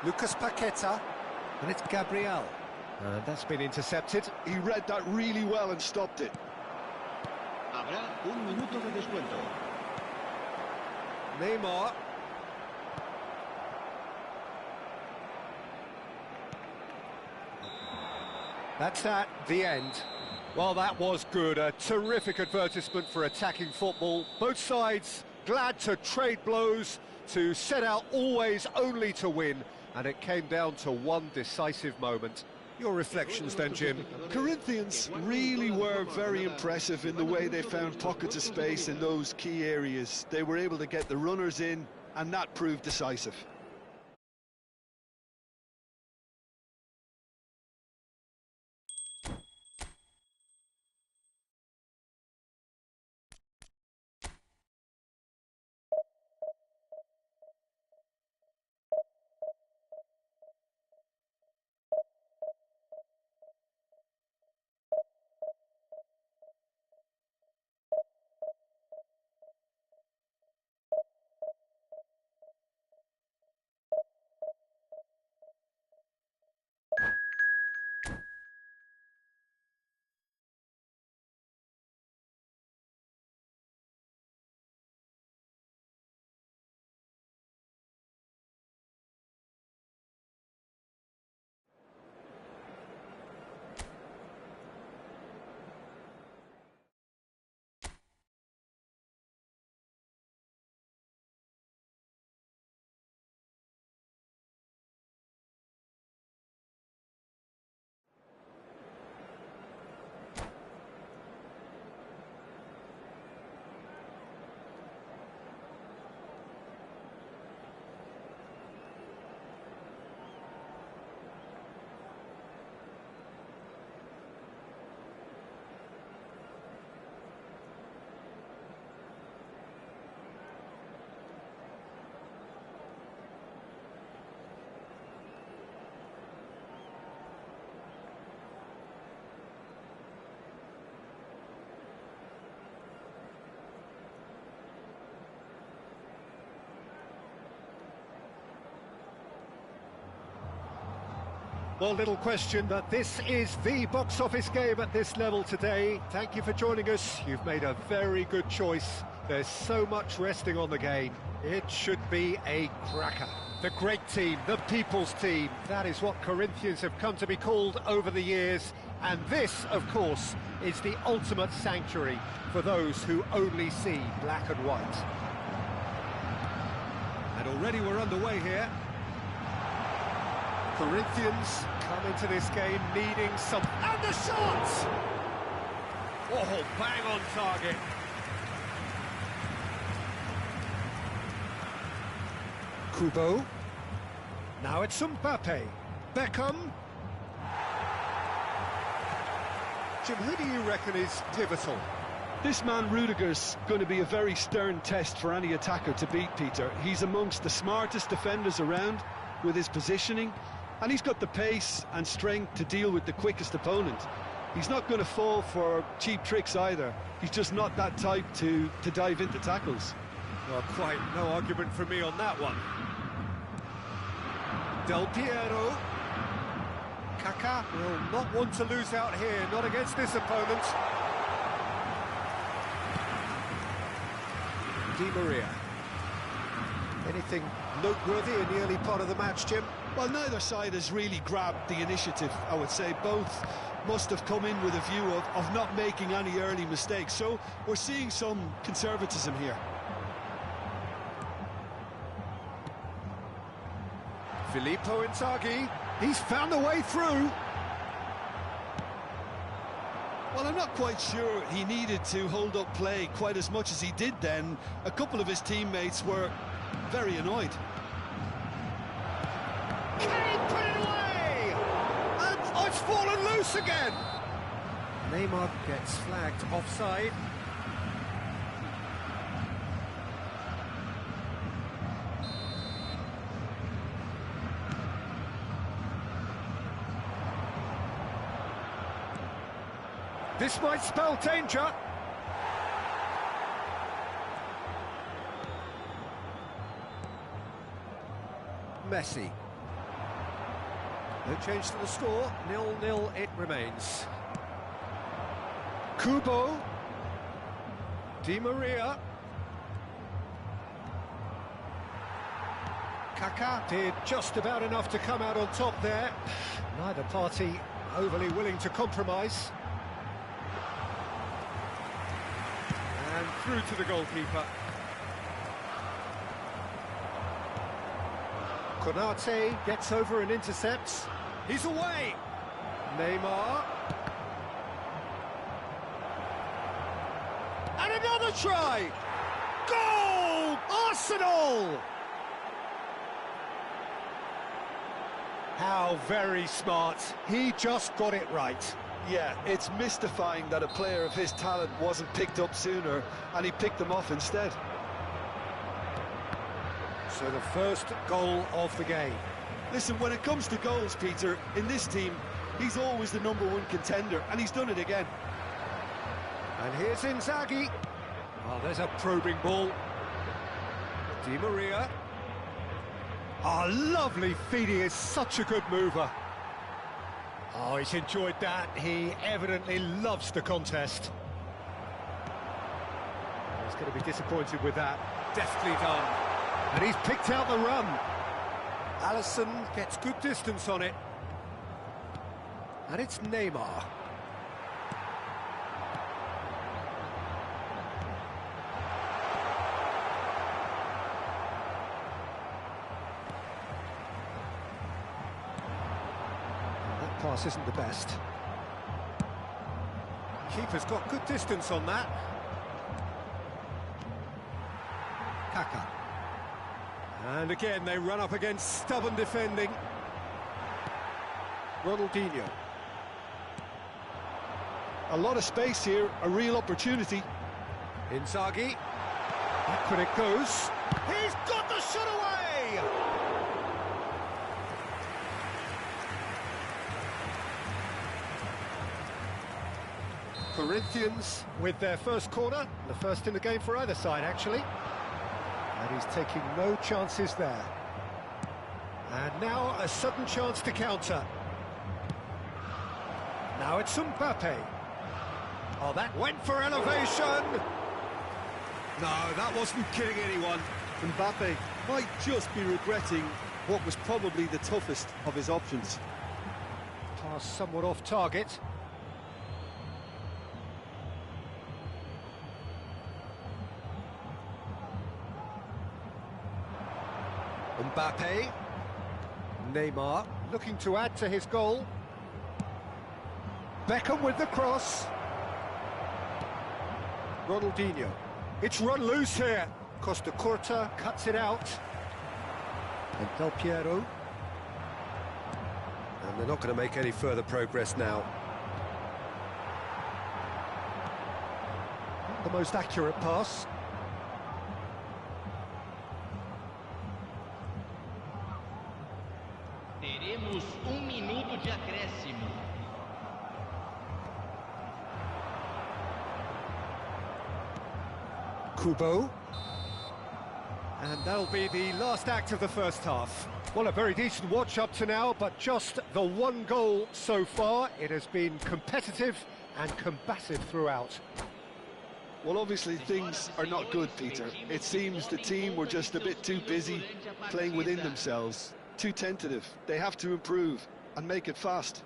Lucas Paqueta, and it's Gabriel. That's been intercepted. He read that really well and stopped it. Habrá un minuto de descuento. Neymar. That's that, the end. Well, that was good. A terrific advertisement for attacking football. Both sides glad to trade blows, to set out always only to win, and it came down to one decisive moment. Your reflections then, Jim? Corinthians really were very impressive in the way they found pockets of space in those key areas. They were able to get the runners in, and that proved decisive. Well, little question that this is the box office game at this level today. Thank you for joining us. You've made a very good choice. There's so much resting on the game. It should be a cracker. The great team, the people's team. That is what Corinthians have come to be called over the years. And this, of course, is the ultimate sanctuary for those who only see black and white. And already we're underway here. Corinthians come into this game needing some... And the shot! Oh, bang on target. Kubo. Now it's Mbappe. Beckham. Jim, who do you reckon is pivotal? This man Rudiger's going to be a very stern test for any attacker to beat, Peter. He's amongst the smartest defenders around with his positioning, and he's got the pace and strength to deal with the quickest opponent. He's not going to fall for cheap tricks either. He's just not that type to dive into tackles. Well, quite no argument from me on that one. Del Piero. Kaká will not want to lose out here, not against this opponent. Di Maria. Anything noteworthy in the early part of the match, Jim? Well, neither side has really grabbed the initiative, I would say. Both must have come in with a view of not making any early mistakes. So we're seeing some conservatism here. Filippo Inzaghi, he's found a way through. Well, I'm not quite sure he needed to hold up play quite as much as he did then. A couple of his teammates were very annoyed. Can he put it away? And oh, it's fallen loose again. Neymar gets flagged offside. This might spell danger. Messi. No change to the score, 0-0 it remains. Kubo. Di Maria. Kaká did just about enough to come out on top there. Neither party overly willing to compromise. And through to the goalkeeper. Konate gets over and intercepts. He's away. Neymar. And another try. Goal! Arsenal! How very smart. He just got it right. Yeah, it's mystifying that a player of his talent wasn't picked up sooner, and he picked them off instead. So the first goal of the game. Listen, when it comes to goals, Peter, in this team, he's always the #1 contender, and he's done it again. And here's Inzaghi. Oh, there's a probing ball. Di Maria. Oh, lovely feed. He is such a good mover. Oh, he's enjoyed that. He evidently loves the contest. He's going to be disappointed with that. Deftly done. And he's picked out the run. Alisson gets good distance on it. And it's Neymar. That pass isn't the best. Keeper's got good distance on that. Kaká. And again, they run up against stubborn defending. Ronaldinho. A lot of space here, a real opportunity. Inzaghi. Back when it goes. He's got the shot away! Corinthians with their first corner. The first in the game for either side, actually. And he's taking no chances there. And now a sudden chance to counter. Now it's Mbappe. Oh, that went for elevation! No, that wasn't killing anyone. Mbappe might just be regretting what was probably the toughest of his options. Pass somewhat off target. Mbappe. Neymar looking to add to his goal. Beckham with the cross. Ronaldinho. It's run loose here. Costa Curta cuts it out. And Del Piero. And they're not going to make any further progress now. Not the most accurate pass. Teremos minuto de acréscimo. Kubo. And that'll be the last act of the first half. Well, a very decent watch up to now, but just the one goal so far. It has been competitive and combative throughout. Well, obviously things are not good, Peter. It seems the team were just a bit too busy playing within themselves. too tentative. They have to improve and make it fast.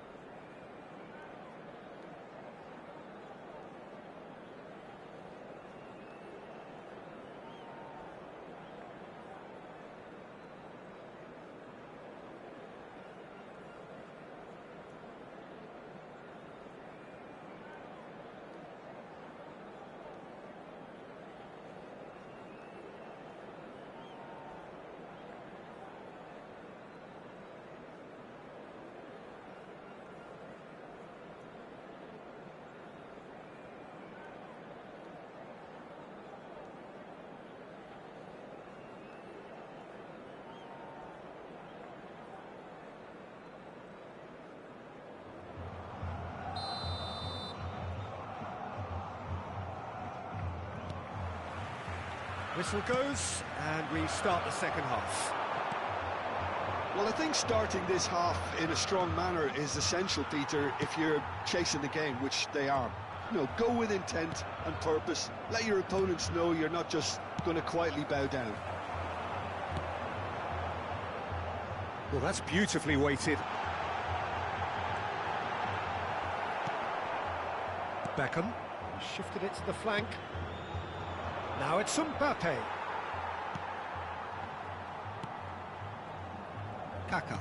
Whistle goes, and we start the second half. Well, I think starting this half in a strong manner is essential, Peter, if you're chasing the game, which they are. You know, go with intent and purpose. Let your opponents know you're not just going to quietly bow down. Well, that's beautifully weighted. Beckham shifted it to the flank. Now it's Mbappe. Kaka.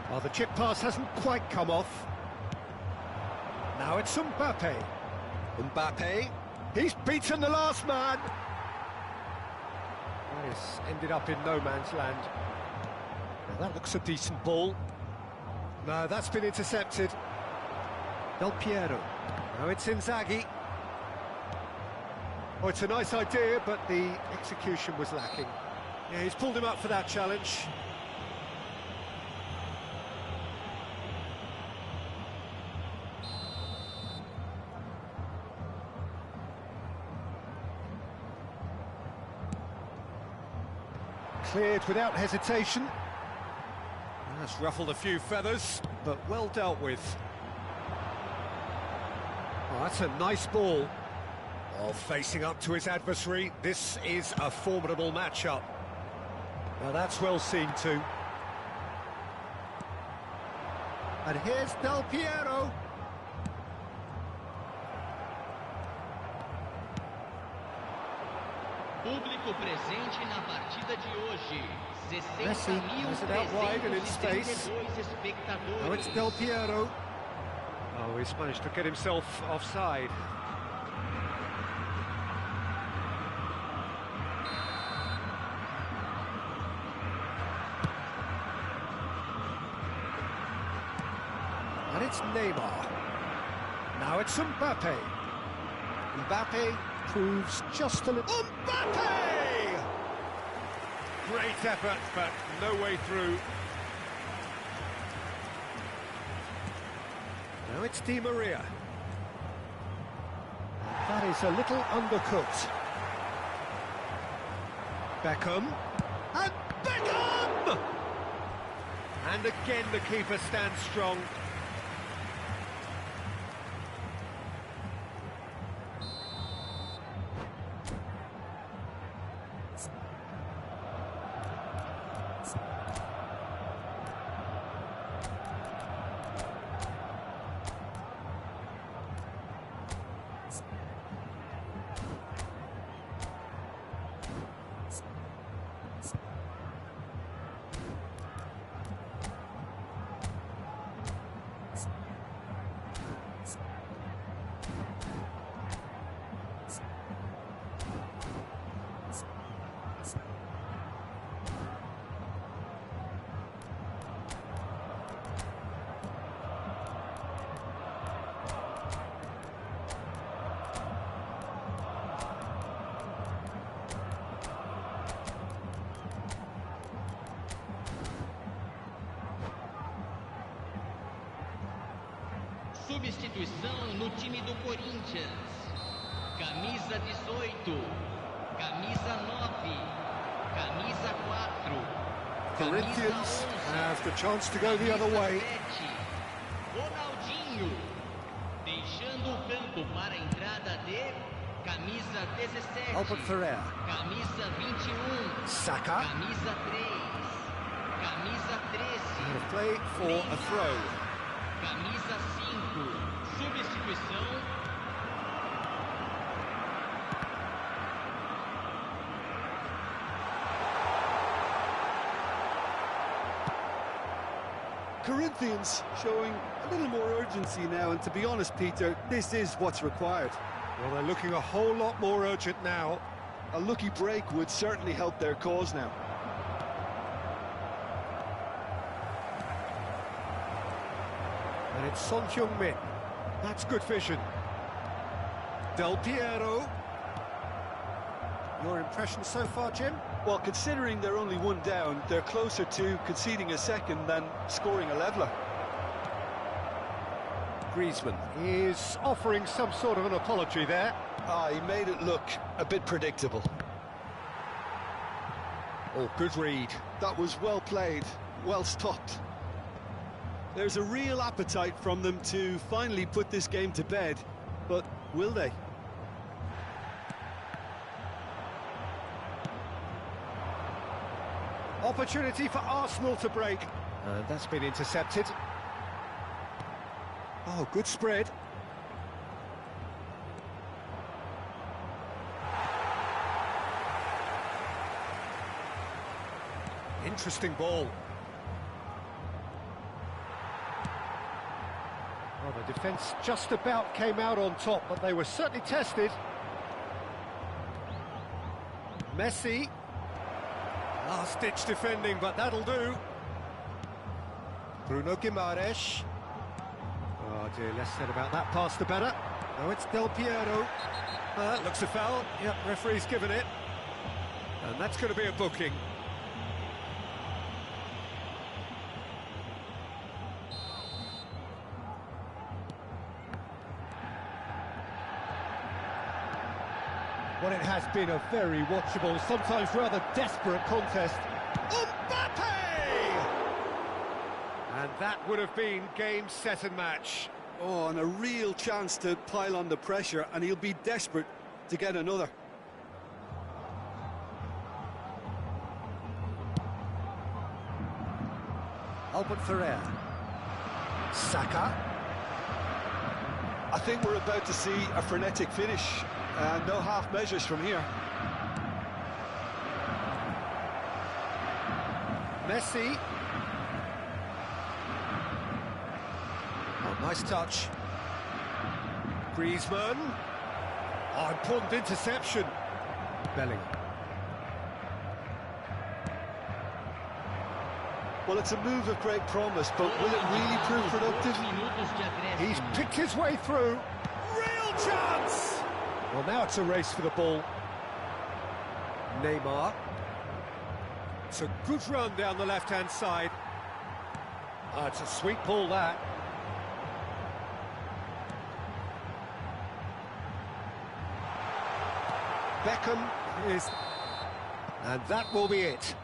Well, the chip pass hasn't quite come off. Now it's Mbappe. Mbappe. He's beaten the last man. That has ended up in no man's land. Now that looks a decent ball. No, that's been intercepted. Del Piero. Now it's Inzaghi. Oh, it's a nice idea, but the execution was lacking. Yeah, he's pulled him up for that challenge. Cleared without hesitation. That's ruffled a few feathers, but well dealt with. Oh, that's a nice ball. Oh, facing up to his adversary, this is a formidable matchup. Now that's well seen too. And here's Del Piero. Público presente na partida de hoje. Messi has it out wide and in space. Now it's Del Piero. Oh, he's managed to get himself offside. And it's Neymar. Now it's Mbappe. Mbappe proves just a little... Mbappe! Great effort, but no way through. Now it's Di Maria. And that is a little undercooked. Beckham. And Beckham! And again the keeper stands strong. Substituição no time do Corinthians. Camisa 18, camisa 9, camisa 4. Corinthians have the chance to go the other way. Ronaldinho, deixando o campo para a entrada de camisa 17. Albert Ferrer. Camisa 21. Saka. Camisa 3. Camisa 13. And a play for a throw. Camisa 5. Substituição. Corinthians showing a little more urgency now, and to be honest, Peter, this is what's required. Well, they're looking a whole lot more urgent now. A lucky break would certainly help their cause now. And it's Son Heung-min. That's good vision. Del Piero. Your impression so far, Jim? Well, considering they're only one down, they're closer to conceding a second than scoring a leveller. Griezmann is offering some sort of an apology there. He made it look a bit predictable. Oh, good read. That was well played, well stopped. There's a real appetite from them to finally put this game to bed, but will they? Opportunity for Arsenal to break. And that's been intercepted. Oh, good spread. Interesting ball. Well, the defence just about came out on top, but they were certainly tested. Messi. Last-ditch defending, but that'll do. Bruno Guimaraes. Oh dear, less said about that pass the better. Oh, it's Del Piero. That looks a foul. Yep, referee's given it. And that's going to be a booking. Well, it has been a very watchable, sometimes rather desperate contest. Mbappe! And that would have been game, set and match. Oh, and a real chance to pile on the pressure, and he'll be desperate to get another. Albert Ferrer. Saka. I think we're about to see a frenetic finish, and no half measures from here. Messi. Oh, nice touch. Griezmann. Oh, important interception. Bellingham. Well, it's a move of great promise, but will it really prove productive? He's picked his way through. Real chance! Well, now it's a race for the ball. Neymar. It's a good run down the left-hand side. Oh, it's a sweet ball, that. Beckham is... And that will be it.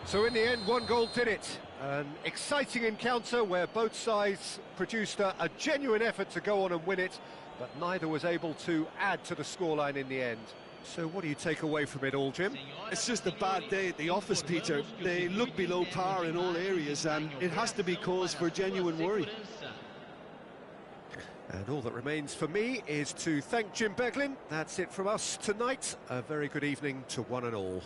So in the end, one goal did it. An exciting encounter where both sides produced a genuine effort to go on and win it, but neither was able to add to the scoreline in the end. So what do you take away from it all, Jim? It's just a bad day at the office, Peter. They look below par in all areas, and it has to be cause for genuine worry. And all that remains for me is to thank Jim Beglin. That's it from us tonight. A very good evening to one and all.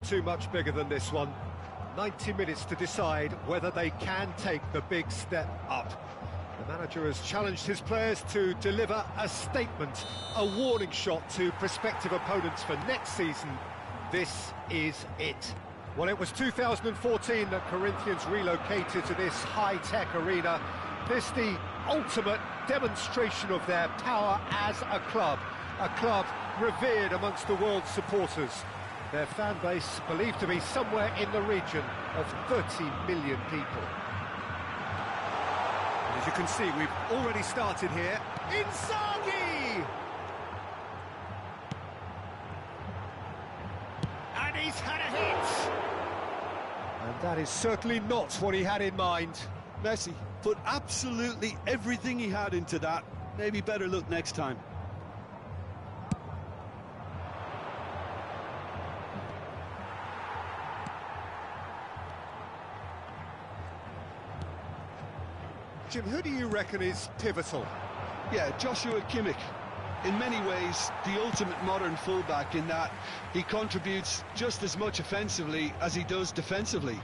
Too much bigger than this one. 90 minutes to decide whether they can take the big step up. The manager has challenged his players to deliver a statement, a warning shot to prospective opponents for next season. This is it. Well, it was 2014 that Corinthians relocated to this high-tech arena. This the ultimate demonstration of their power as a club revered amongst the world's supporters. Their fan base believed to be somewhere in the region of 30 million people. And as you can see, we've already started here. Inzaghi! And he's had a hit! And that is certainly not what he had in mind. Messi put absolutely everything he had into that. Maybe better look next time. Jim, who do you reckon is pivotal? Yeah, Joshua Kimmich. In many ways, the ultimate modern fullback in that he contributes just as much offensively as he does defensively.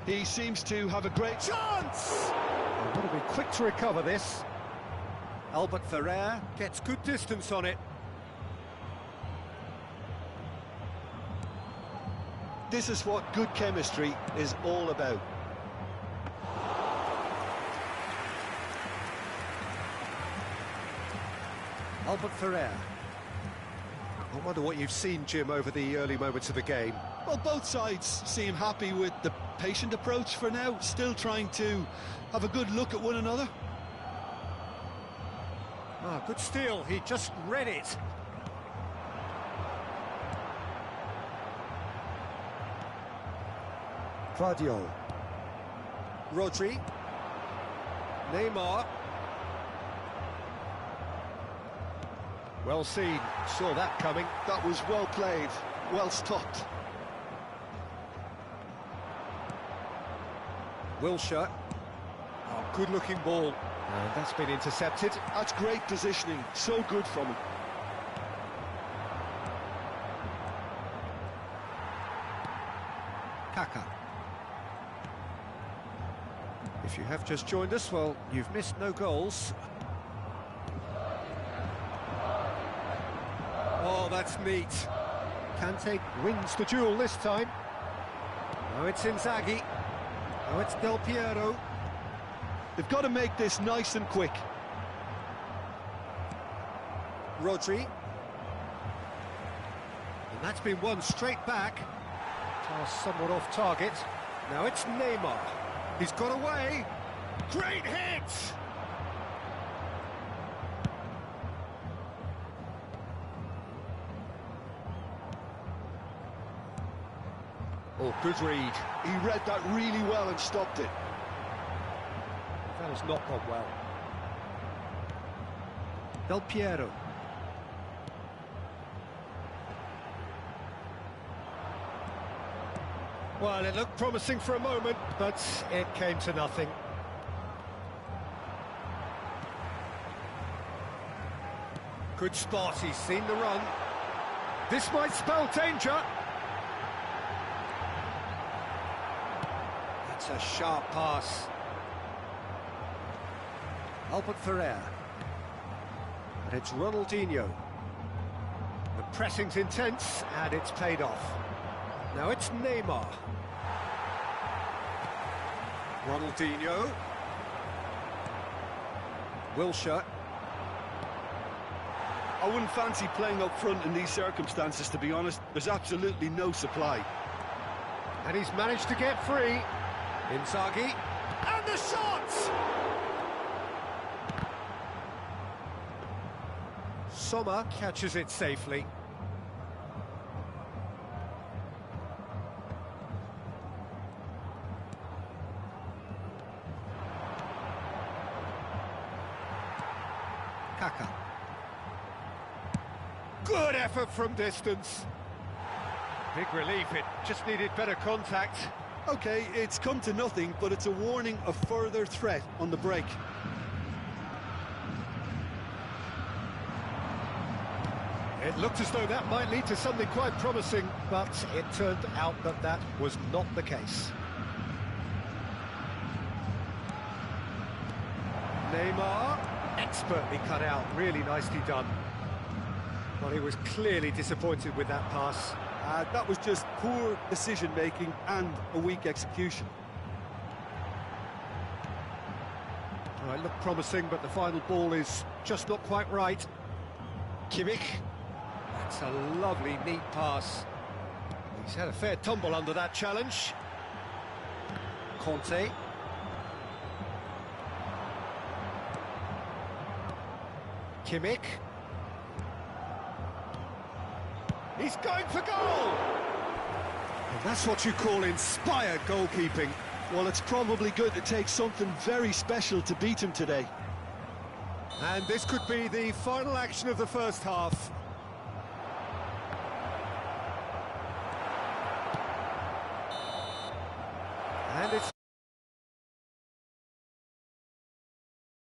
He seems to have a great chance! They've got to be quick to recover this. Albert Ferrer gets good distance on it. This is what good chemistry is all about. Albert Ferrer. I wonder what you've seen, Jim, over the early moments of the game. Well, both sides seem happy with the patient approach for now, still trying to have a good look at one another. Ah, good steal, he just read it. Vardio. Rodri. Neymar. Well seen, saw that coming. That was well played, well stopped. Wilshere. Oh, good-looking ball. And that's been intercepted. That's great positioning, so good from him. Kaka. If you have just joined us, well, you've missed no goals. Oh, that's neat. Kante wins the duel this time. Now it's Inzaghi. Now it's Del Piero. They've got to make this nice and quick. Rodri. And that's been won straight back. Pass somewhat off target. Now it's Neymar. He's got away. Great hit! Oh, good read. He read that really well and stopped it. That has not gone well. Del Piero. Well, it looked promising for a moment, but it came to nothing. Good spot, he's seen the run. This might spell danger. That's a sharp pass. Albert Ferrer. And it's Ronaldinho. The pressing's intense, and it's paid off. Now it's Neymar. Ronaldinho. Wilshere. I wouldn't fancy playing up front in these circumstances, to be honest. There's absolutely no supply. And he's managed to get free. Inzaghi. And the shot! Sommer catches it safely. Kaka. Good effort from distance. Big relief, it just needed better contact. OK, it's come to nothing, but it's a warning of further threat on the break. It looked as though that might lead to something quite promising, but it turned out that that was not the case. Neymar, expertly cut out, really nicely done. Well, he was clearly disappointed with that pass. That was just poor decision-making and a weak execution. Well, it looked promising, but the final ball is just not quite right. Kimmich. That's a lovely, neat pass. He's had a fair tumble under that challenge. Conte. Kimmich. He's going for goal! And that's what you call inspired goalkeeping. Well, it's probably going to take something very special to beat him today. And this could be the final action of the first half. And it's